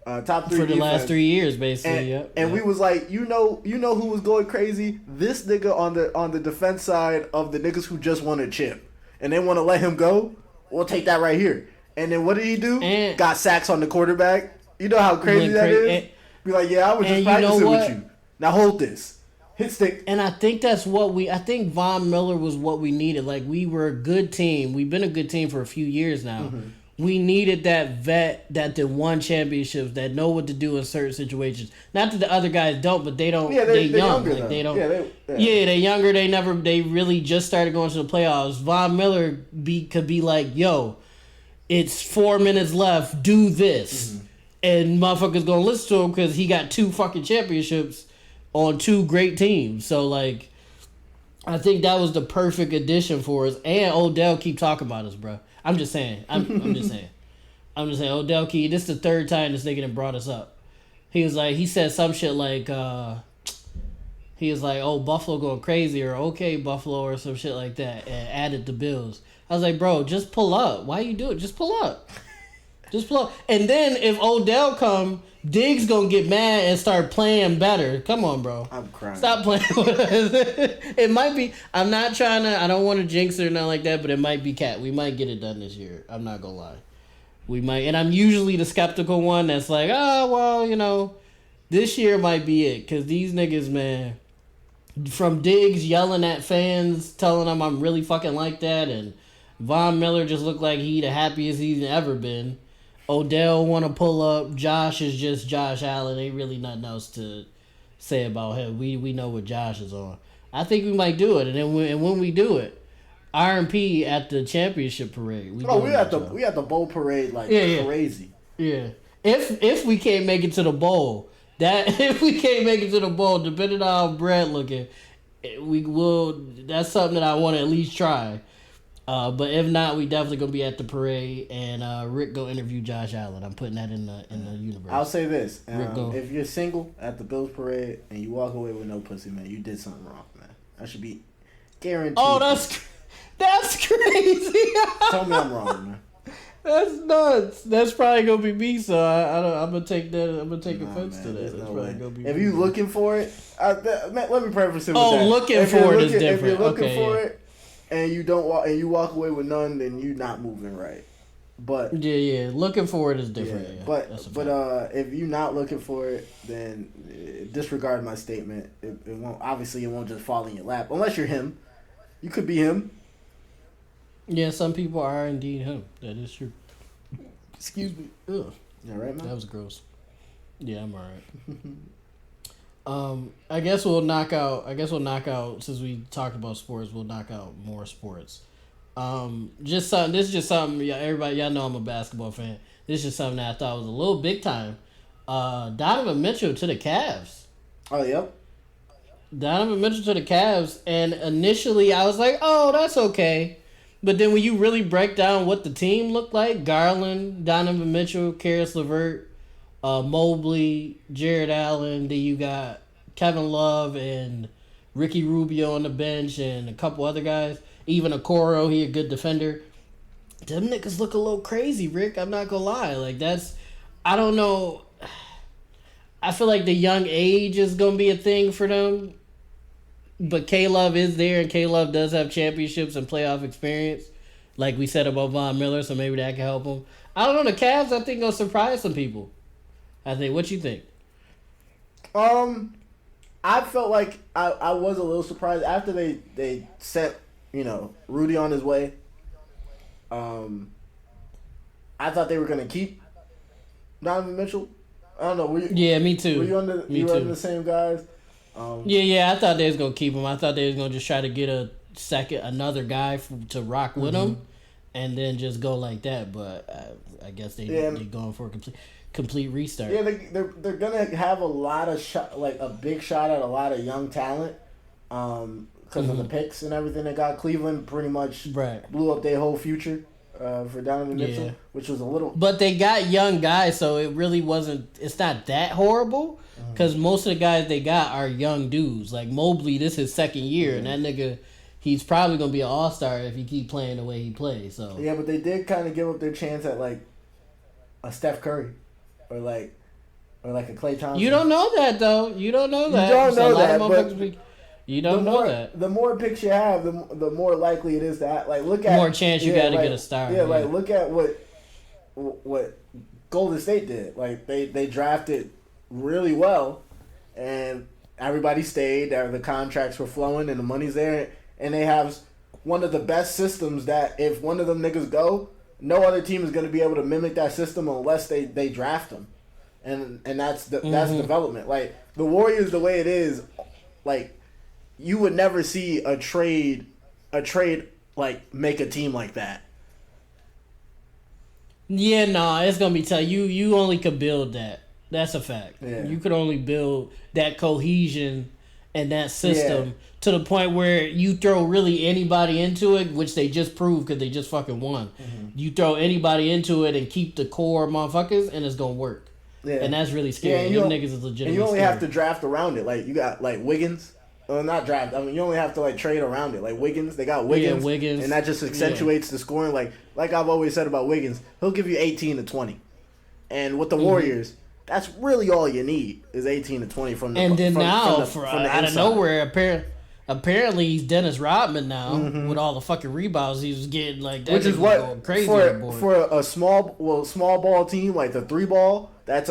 top 3 for the last 3 years, basically. And we was like, you know who was going crazy? This nigga on the defense side of the niggas who just want a chip, and they want to let him go. We'll take that right here. And then what did he do? Got sacks on the quarterback. You know how crazy that is. Be like, yeah, I was just practicing with you. Now hold this. Hit stick. And I think I think Von Miller was what we needed. Like, we were a good team. We've been a good team for a few years now. Mm-hmm. We needed that vet that won championships, that know what to do in certain situations. Not that the other guys don't, but they don't. Yeah, they're young. Like, they don't. Yeah, they're younger. They really just started going to the playoffs. Von Miller could be like, yo, it's 4 minutes left. Do this. Mm-hmm. And motherfuckers gonna listen to him because he got 2 fucking championships on 2 great teams. So, like, I think that was the perfect addition for us. And Odell keep talking about us, bro. I'm just saying. I'm just saying. Odell Key, this is the 3rd time this nigga done brought us up. He said some shit like, he was like, oh, Buffalo going crazy, or okay, Buffalo, or some shit like that, and added the Bills. I was like, bro, just pull up. Why you do it? Just pull up. Just pull up. And then if Odell come, Diggs gonna get mad and start playing better. Come on, bro. I'm crying. Stop playing with us. It might be. I'm not trying to. I don't want to jinx it or nothing like that. But it might be cat. We might get it done this year. I'm not gonna lie. We might. And I'm usually the skeptical one that's like, oh well, this year might be it. Cause these niggas, man, from Diggs yelling at fans, telling them I'm really fucking like that, and Von Miller just looked like he the happiest he's ever been. Odell want to pull up. Josh is just Josh Allen. Ain't really nothing else to say about him. We know what Josh is on. I think we might do it, and then when we do it, R&P at the championship parade. We at the bowl parade crazy. Yeah. If we can't make it to the bowl, depending on how Brett looking, we will. That's something that I want to at least try. But if not, we definitely gonna be at the parade, and Rick go interview Josh Allen. I'm putting that in the universe. I'll say this: if you're single at the Bills parade and you walk away with no pussy, man, you did something wrong, man. I should be guaranteed. Oh, that's crazy. Tell me I'm wrong, man. That's nuts. That's probably gonna be me. So I'm gonna take that. I'm gonna take offense to that. That's probably gonna be. If you looking for it, let me preface it with that. Oh, looking for it is different. If you're looking for it. And you walk away with none, then you're not moving right. But looking for it is different. Yeah. But if you're not looking for it, then disregard my statement. It won't just fall in your lap unless you're him. You could be him. Yeah, some people are indeed him. That is true. Excuse me. Ugh. You all right, man? That was gross. Yeah, I'm all right. I guess we'll knock out. Since we talked about sports, we'll knock out more sports. This is just something. Everybody, y'all know I'm a basketball fan. This is just something that I thought was a little big time. Donovan Mitchell to the Cavs. Oh, yep. Donovan Mitchell to the Cavs, and initially I was like, oh, that's okay. But then when you really break down what the team looked like, Garland, Donovan Mitchell, Karis LeVert, Mobley, Jared Allen, then you got Kevin Love and Ricky Rubio on the bench and a couple other guys. Even Okoro, he a good defender. Them niggas look a little crazy, Rick. I'm not gonna lie. Like, I don't know. I feel like the young age is gonna be a thing for them. But K-Love is there, and K-Love does have championships and playoff experience. Like we said about Von Miller, so maybe that can help him. I don't know. The Cavs, I think, gonna surprise some people. I think. What you think? I felt like I was a little surprised after they sent Rudy on his way. I thought they were gonna keep Donovan Mitchell. I don't know. Yeah, me too. Were you under the same guys? I thought they was gonna keep him. I thought they was gonna just try to get another guy to rock with him, and then just go like that. But I guess they're going for a complete restart. Yeah, they're gonna have a lot of a big shot at a lot of young talent, because of the picks and everything they got. Cleveland pretty much blew up their whole future for Donovan Mitchell, which was a little. But they got young guys, so it really wasn't. It's not that horrible because most of the guys they got are young dudes. Like Mobley, this is his second year, and that nigga. He's probably gonna be an all-star if he keep playing the way he plays. So yeah, but they did kind of give up their chance at like a Steph Curry, or like a Klay Thompson. You don't know that though. You don't know that. You don't know that. The more picks you have, the more likely it is that look at more chance you got to get a star. Yeah, look at what Golden State did. Like they drafted really well, and everybody stayed. The contracts were flowing and the money's there, and they have one of the best systems that if one of them niggas go, no other team is going to be able to mimic that system unless they draft them, and that's that's development. Like the Warriors, the way it is, like you would never see a trade like make a team like that. Yeah, it's gonna be tough. You only could build that. That's a fact. Yeah. You could only build that cohesion and that system to the point where you throw really anybody into it, which they just proved because they just fucking won. You throw anybody into it and keep the core motherfuckers, and it's gonna work. Yeah. And that's really scary. Yeah, them niggas is legitimately and you only scary. have to draft around it. Like you got like Wiggins. Well, not draft. I mean, you only have to like trade around it. Like Wiggins, they got Wiggins, and that just accentuates the scoring. Like I've always said about Wiggins, he'll give you 18 to 20, and with the Warriors, that's really all you need is 18 to 20 from the. And then from from the out of inside. nowhere, apparently he's Dennis Rodman now with all the fucking rebounds he was getting. Like that, which is going what crazy for a small ball team like the 3-ball. That's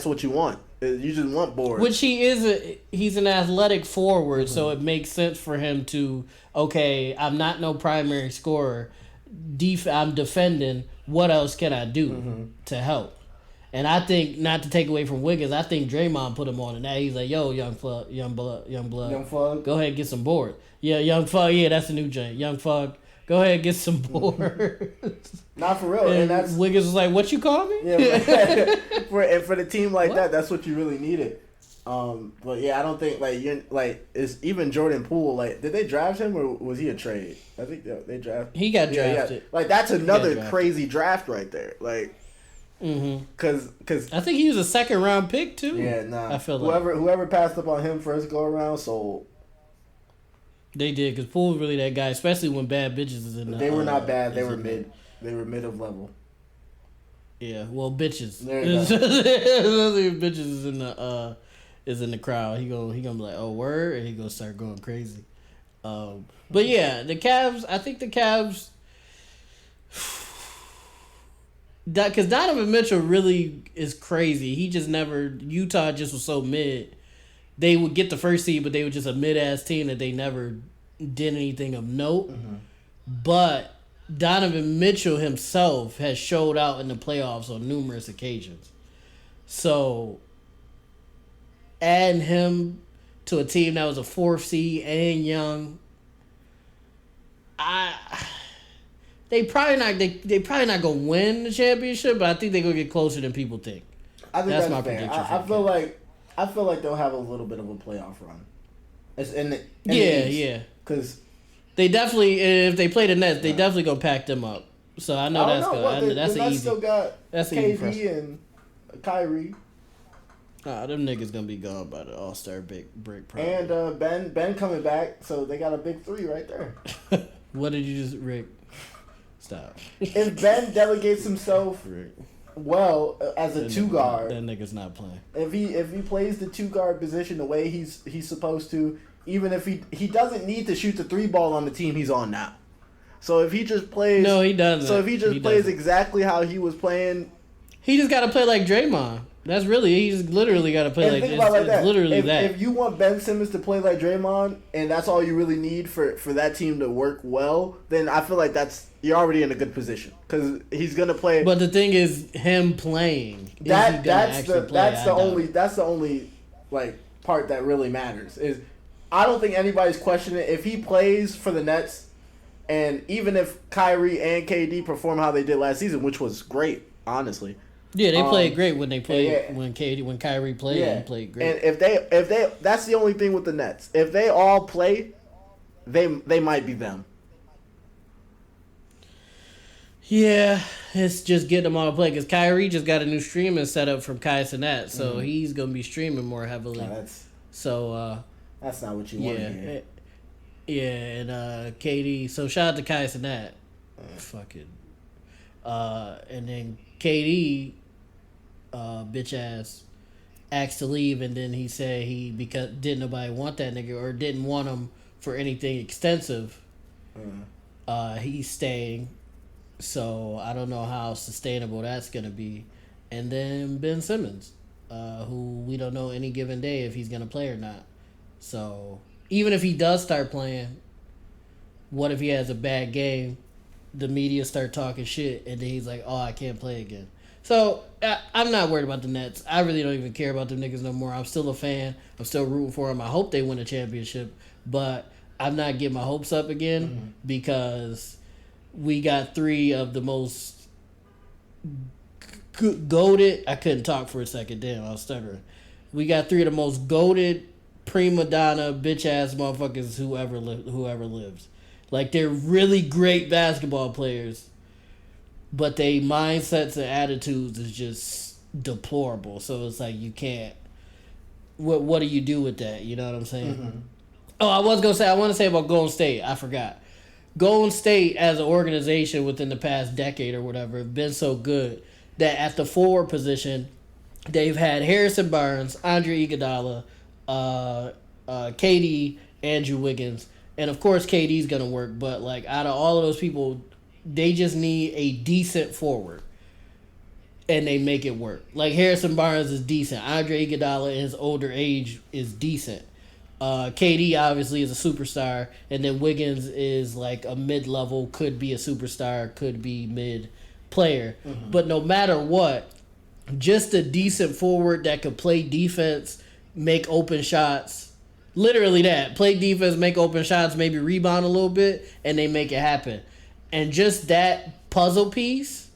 what you want. You just want boards. Which he's an athletic forward, so it makes sense for him to, okay, I'm not no primary scorer. I'm defending. What else can I do to help? And I think, not to take away from Wiggins, I think Draymond put him on in that. He's like, yo, young blood. Young Fug. Go ahead and get some boards. Yeah, Young Fug. Yeah, that's the new joint. Young Fug. Go ahead and get some boards. Not for real. And that's Wiggins was like, what you call me? Yeah, for the team like that, that's what you really needed. But yeah, I don't think it's even Jordan Poole. Like, did they draft him or was he a trade? I think they drafted. He got drafted. Yeah. Like that's another crazy draft right there. Like, cause I think he was a second round pick too. Yeah, nah. I feel whoever passed up on him first go around sold. They did, because Poole was really that guy, especially when bad bitches is in the... They were not bad. They were mid. They were mid of level. Yeah, well, bitches. There you go. Bitches is in the crowd. He gonna be like, oh, word? And he gonna start going crazy. But yeah, the Cavs, I think the Cavs... Because Donovan Mitchell really is crazy. He just never... Utah just was so mid. They would get the first seed, but they were just a mid-ass team that they never did anything of note. But Donovan Mitchell himself has showed out in the playoffs on numerous occasions. So, adding him to a team that was a 4th seed and young, they probably not gonna win the championship, but I think they're gonna get closer than people think. I think that's my prediction. I feel like they'll have a little bit of a playoff run. It's in the East. Because they definitely, if they play the Nets, they definitely gonna pack them up. So I know that's good. That's the an Nets easy. Still got that's KD and Kyrie. Them niggas gonna be gone by the All-Star break. Probably. And Ben coming back, so they got a big 3 right there. What did you just, Rick? Stop. If Ben delegates himself. Rick. Well, as a 2 guard, that nigga's not playing. If he plays the 2 guard position the way he's supposed to, even if he doesn't need to shoot the 3 ball on the team he's on now. So if he just plays, no, he doesn't. So if he just plays exactly how he was playing, he just got to play like Draymond. That's really, he's literally got to play like, it's literally that. If you want Ben Simmons to play like Draymond, and that's all you really need for that team to work well, then I feel like you're already in a good position because he's gonna play. But the thing is, him playing. That's the only like part that really matters. Is I don't think anybody's questioning if he plays for the Nets, and even if Kyrie and KD perform how they did last season, which was great, honestly. Yeah, they played great when they played when Kyrie played. He played great. And if they that's the only thing with the Nets. If they all play, they might be them. Yeah, it's just getting them all to play because Kyrie just got a new streaming setup from Kai Cenat, so he's gonna be streaming more heavily. That's not what you want to hear. Yeah, and KD. So shout out to Kai Cenat. Fucking. And then KD, bitch ass, asked to leave, and then he said because didn't nobody want that nigga or didn't want him for anything extensive. He's staying. So I don't know how sustainable that's gonna be. And then Ben Simmons, who we don't know any given day if he's gonna play or not. So even if he does start playing, what if he has a bad game? The media start talking shit, and then he's like, "Oh, I can't play again." So I'm not worried about the Nets. I really don't even care about them niggas no more. I'm still a fan. I'm still rooting for them. I hope they win a championship, but I'm not getting my hopes up again because we got three of the most goated. I couldn't talk for a second. Damn, I was stuttering. We got three of the most goated prima donna bitch ass motherfuckers whoever lives. Like, they're really great basketball players, but they mindsets and attitudes is just deplorable. So it's like you can't. What do you do with that? You know what I'm saying? Oh, I want to say about Golden State. I forgot. Golden State as an organization within the past decade or whatever have been so good that at the forward position, they've had Harrison Barnes, Andre Iguodala, KD, Andrew Wiggins, and of course KD's gonna work. But like out of all of those people, they just need a decent forward, and they make it work. Like Harrison Barnes is decent. Andre Iguodala in his older age is decent. KD obviously is a superstar, and then Wiggins is like a mid-level, could be a superstar, could be mid player. But no matter what, just a decent forward that could play defense, make open shots, literally that, play defense, make open shots, maybe rebound a little bit, and they make it happen. And just that puzzle piece,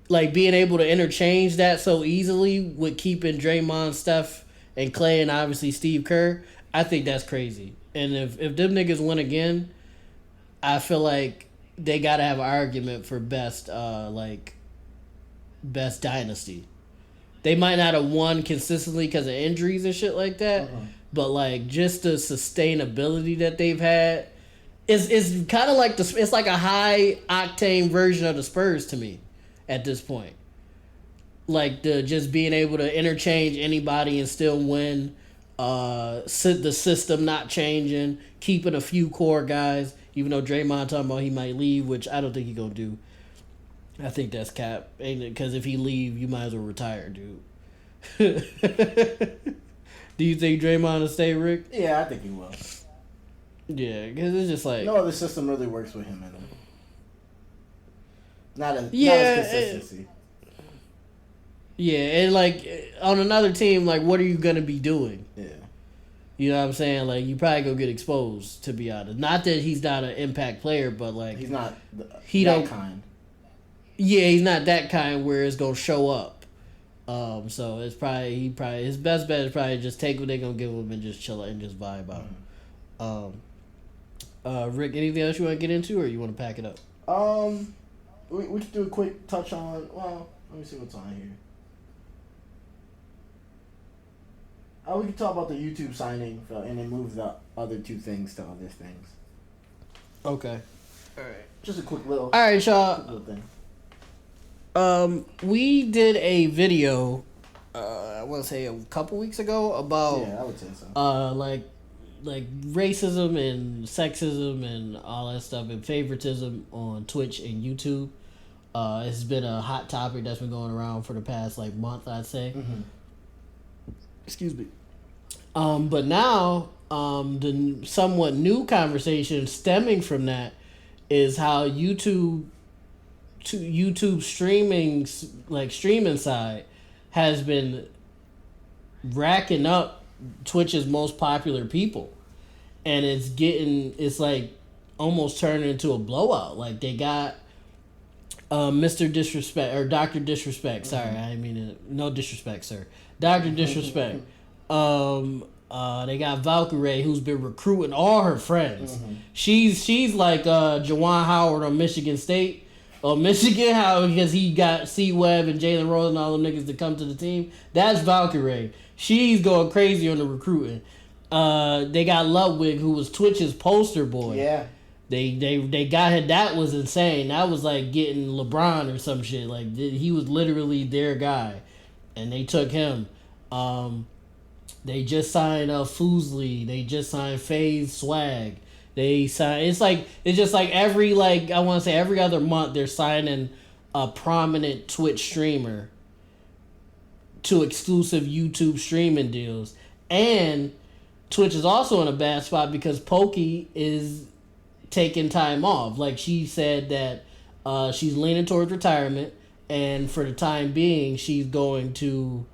like being able to interchange that so easily with keeping Draymond, Steph, and Clay, and obviously Steve Kerr, I think that's crazy. And if them niggas win again, I feel like they gotta have an argument for best dynasty. They might not have won consistently because of injuries and shit like that, but like just the sustainability that they've had is kind of like it's like a high octane version of the Spurs to me at this point. Like the just being able to interchange anybody and still win. The system not changing, keeping a few core guys, even though Draymond talking about he might leave, which I don't think he gonna do. I think that's cap, ain't it? Because if he leave, you might as well retire, dude. Do you think Draymond will stay, Rick? Yeah, I think he will. Yeah, because it's just like no other system really works with him in it. Not as consistency. Yeah, and like on another team, like what are you gonna be doing? Yeah, you know what I'm saying. Like you probably gonna get exposed. To be honest, not that he's not an impact player, but like he's not that kind. Yeah, he's not that kind where it's gonna show up. So it's probably his best bet is probably just take what they're gonna give him and just chill out and just vibe out. Rick, anything else you want to get into, or you want to pack it up? We could do a quick touch on. Well, let me see what's on here. We can talk about the YouTube signing and then move the other two things to other things. Okay. All right. Just a quick little. All right, y'all. Quick little thing. We did a video. I want to say a couple weeks ago about. Yeah, I would say so. Like racism and sexism and all that stuff and favoritism on Twitch and YouTube. It's been a hot topic that's been going around for the past like month, I'd say. Excuse me. But now, the somewhat new conversation stemming from that is how YouTube streaming side has been racking up Twitch's most popular people, and it's like almost turning into a blowout. Like they got Mr. Disrespect or Dr. Disrespect. Sorry, I didn't mean to. No disrespect, sir. Dr. Disrespect. They got Valkyrie, who's been recruiting all her friends. She's like Jawan Howard on Michigan State. Or Michigan, because he got C-Web and Jalen Rose and all them niggas to come to the team. That's Valkyrie. She's going crazy on the recruiting. They got Ludwig, who was Twitch's poster boy. Yeah. They got him. That was insane. That was like getting LeBron or some shit. Like he was literally their guy, and they took him. They just signed Foosley. They just signed FaZe Swag. They signed. It's just like every I want to say every other month they're signing a prominent Twitch streamer to exclusive YouTube streaming deals. And Twitch is also in a bad spot because Pokey is taking time off. Like, she said that she's leaning towards retirement, and for the time being, she's going to,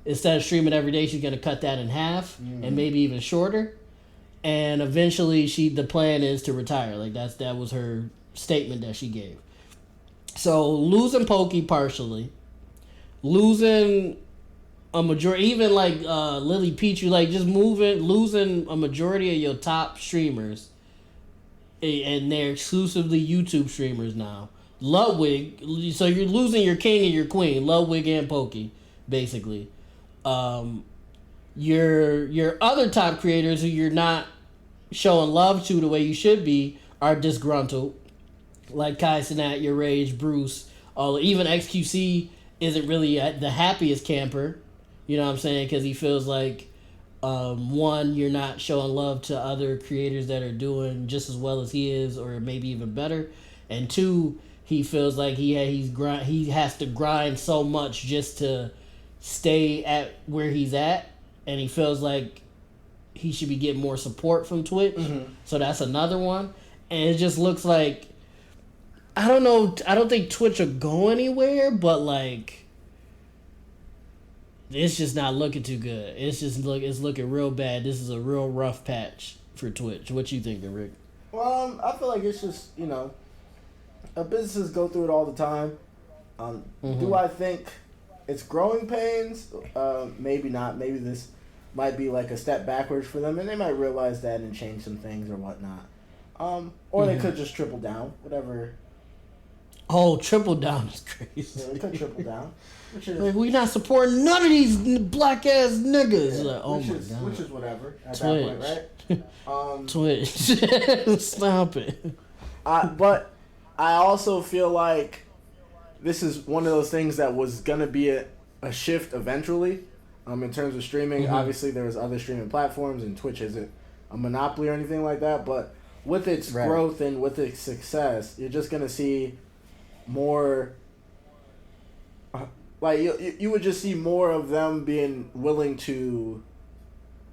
instead of streaming every day, she's going to cut that in half and maybe even shorter. And eventually, the plan is to retire. Like, that was her statement that she gave. So, losing Pokey partially, losing a majority, even like Lily Petrie, like just losing a majority of your top streamers, and they're exclusively YouTube streamers now. Ludwig, so you're losing your king and your queen, Ludwig and Pokey, basically. Your other top creators who you're not showing love to the way you should be are disgruntled, like Kai Cenat, Your Rage, Bruce, even XQC isn't really the happiest camper. You know what I'm saying? Because he feels like, one, you're not showing love to other creators that are doing just as well as he is, or maybe even better. And two, he feels like he has to grind so much just to stay at where he's at, and he feels like he should be getting more support from Twitch. So that's another one. And it just looks like, I don't know, I don't think Twitch will go anywhere, but like, it's just not looking too good. It's looking real bad. This is a real rough patch for Twitch. What you thinking, Rick? Well, I feel like it's just, businesses go through it all the time. Do I think it's growing pains? Maybe not. Maybe this might be like a step backwards for them, and they might realize that and change some things or whatnot. Or they could just triple down, whatever. Oh, triple down is crazy. Yeah, they could triple down. Like, we not supporting none of these black ass niggas. Yeah, like, oh my god. Which is whatever at that point, right? Twitch. Stop it. But I also feel like this is one of those things that was gonna be a shift eventually. In terms of streaming, obviously there was other streaming platforms, and Twitch isn't a monopoly or anything like that. But with its growth and with its success, you're just gonna see more. Like you would just see more of them being willing to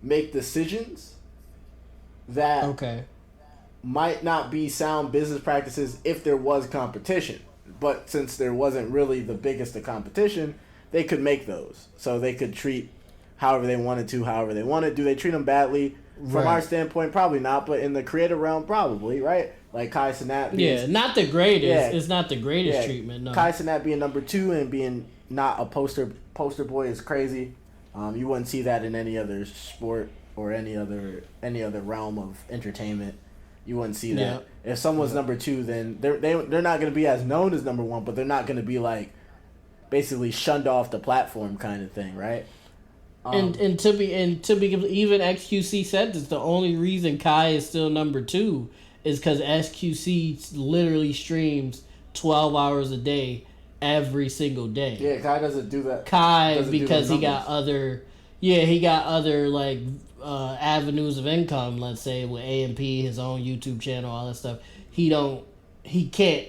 make decisions that might not be sound business practices if there was competition. But since there wasn't really the biggest of competition, they could make those. So they could treat however they wanted to, however they wanted. Do they treat them badly? From our standpoint, probably not. But in the creative realm, probably, right? Like Kai Cenat. Not the greatest. Yeah. It's not the greatest treatment, no. Kai Cenat being number 2 and being not a poster boy is crazy. You wouldn't see that in any other sport or any other realm of entertainment. You wouldn't see that. Yeah. If someone's number 2, then they're not going to be as known as number 1, but they're not going to be like basically shunned off the platform kind of thing, right? And to be even XQC said this, the only reason Kai is still number 2 is because XQC literally streams 12 hours a day every single day. Yeah, Kai doesn't do that. Because he got other like avenues of income, let's say with R&P, his own YouTube channel, all that stuff. He can't,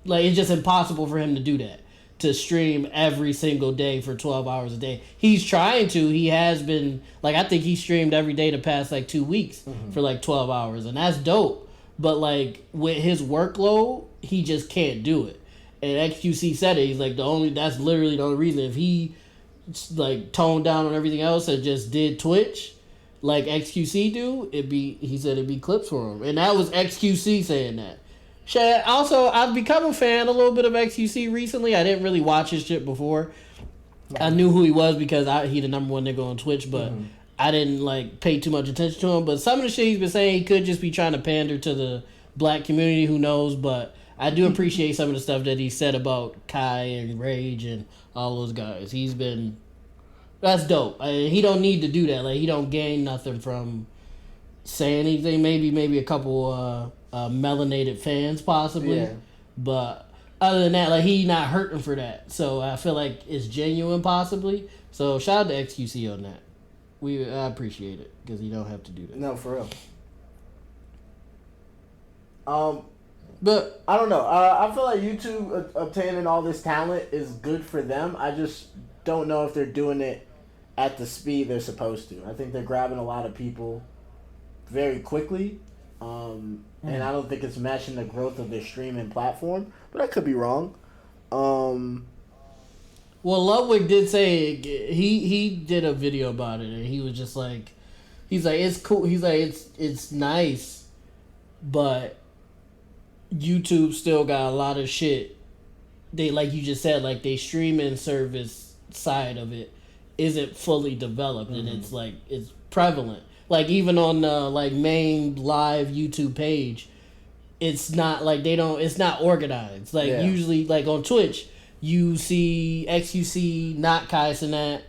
like, it's just impossible for him to do that, to stream every single day for 12 hours a day. He's trying to. He has been, like, I think he streamed every day the past like 2 weeks for like 12 hours, and that's dope. But like with his workload, he just can't do it. And XQC said it. He's like, that's literally the only reason. If he like toned down on everything else and just did Twitch like XQC do, he said it'd be clips for him. And that was XQC saying that. Also, I've become a fan a little bit of XQC recently. I didn't really watch his shit before. I knew who he was because he the number 1 nigga on Twitch, but I didn't like pay too much attention to him. But some of the shit he's been saying, he could just be trying to pander to the black community. Who knows? But I do appreciate some of the stuff that he said about Kai and Rage and all those guys. That's dope. He don't need to do that. Like, he don't gain nothing from saying anything. Maybe a couple melanated fans possibly. Yeah. But other than that, like, he not hurting for that. So I feel like it's genuine possibly. So shout out to XQC on that. I appreciate it because you don't have to do that. No, for real. But I don't know. I feel like YouTube obtaining all this talent is good for them. I just don't know if they're doing it at the speed they're supposed to. I think they're grabbing a lot of people very quickly. And I don't think it's matching the growth of their streaming platform, but I could be wrong. Well, Ludwig did say he did a video about it, and he was just like, he's like, it's cool. He's like, it's nice, but YouTube still got a lot of shit. They, like you just said, like they streaming service side of it isn't fully developed, and it's like it's prevalent. Like even on the like main live YouTube page, it's not like it's not organized. Like usually, like on Twitch, you see XQC, not Kai Cenat,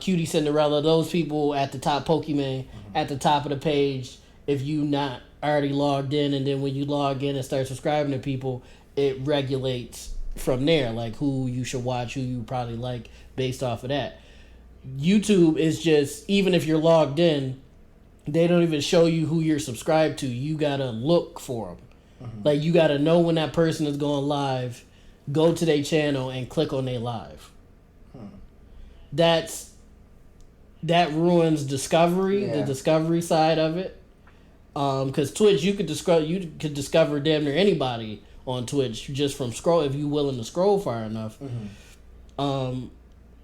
Cutie Cinderella, those people at the top, Pokemon at the top of the page. If you not already logged in, and then when you log in and start subscribing to people, it regulates from there, like who you should watch, who you probably like based off of that. YouTube is just, even if you're logged in, they don't even show you who you're subscribed to. You gotta look for them. Like you gotta know when that person is going live, go to their channel and click on their live. That ruins discovery, the discovery side of it. Because Twitch, you could discover damn near anybody on Twitch just from scroll, if you're willing to scroll far enough.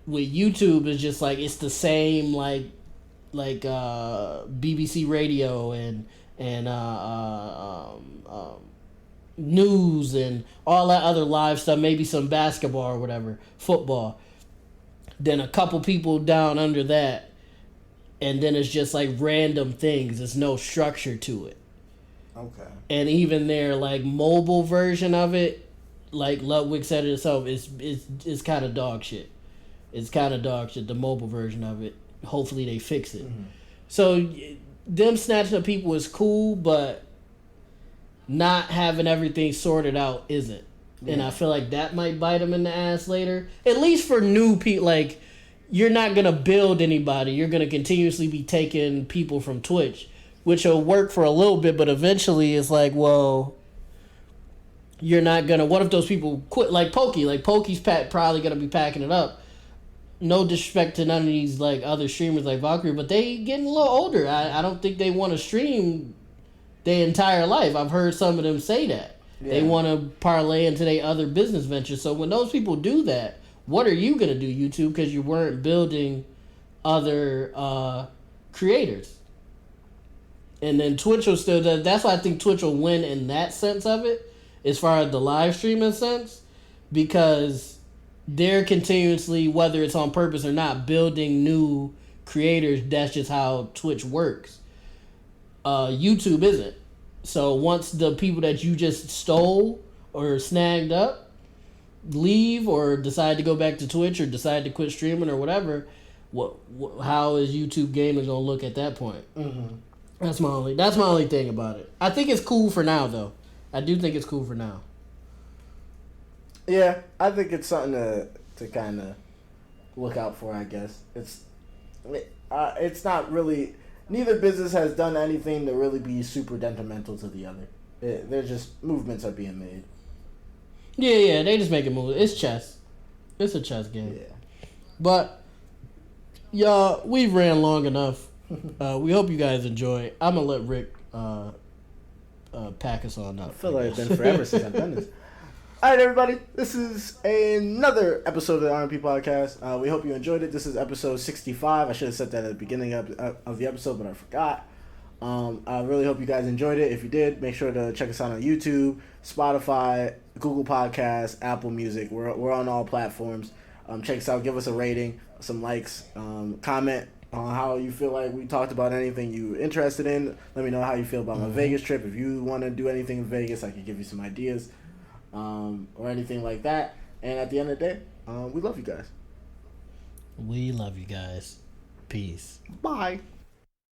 With YouTube, it's just like it's the same like BBC Radio and news and all that other live stuff, maybe some basketball or whatever, football. Then a couple people down under that, and then it's just like random things. There's no structure to it. Okay. And even their like mobile version of it, like Ludwig said it himself, it's kind of dog shit. It's kind of dog shit, the mobile version of it. Hopefully they fix it. So them snatching up people is cool, but not having everything sorted out isn't. And I feel like that might bite them in the ass later. At least for new people, like you're not going to build anybody. You're going to continuously be taking people from Twitch, which will work for a little bit, but eventually it's like, well, you're not going to... What if those people quit? Like Pokey. Like Pokey's probably going to be packing it up. No disrespect to none of these like other streamers like Valkyrie, but they getting a little older. I don't think they want to stream their entire life. I've heard some of them say that. They want to parlay into their other business ventures. So when those people do that, what are you going to do, YouTube? Because you weren't building other creators. And then Twitch will still... That's why I think Twitch will win in that sense of it, as far as the live streaming sense, because they're continuously, whether it's on purpose or not, building new creators. That's just how Twitch works. YouTube isn't. So once the people that you just stole or snagged up leave or decide to go back to Twitch or decide to quit streaming or whatever, how is YouTubeGamings gonna look at that point? That's my only thing about it. I think it's cool for now, though. I do think it's cool for now. Yeah, I think it's something to kind of look out for, I guess. It's not really... Neither business has done anything to really be super detrimental to the other. They're just... Movements are being made. Yeah, they just make it move. It's chess. It's a chess game. Yeah. But, y'all, we've ran long enough. We hope you guys enjoy. I'm going to let Rick pack us on up. I feel like it's been forever since I've done this. All right, everybody. This is another episode of the R&P Podcast. We hope you enjoyed it. This is episode 65. I should have said that at the beginning of the episode, but I forgot. I really hope you guys enjoyed it. If you did, make sure to check us out on YouTube, Spotify, Google Podcasts, Apple Music. We're on all platforms. Check us out. Give us a rating, some likes, comment on how you feel like we talked about anything you're interested in. Let me know how you feel about my Vegas trip. If you want to do anything in Vegas, I can give you some ideas. Or anything like that. And at the end of the day, we love you guys. We love you guys. Peace. Bye.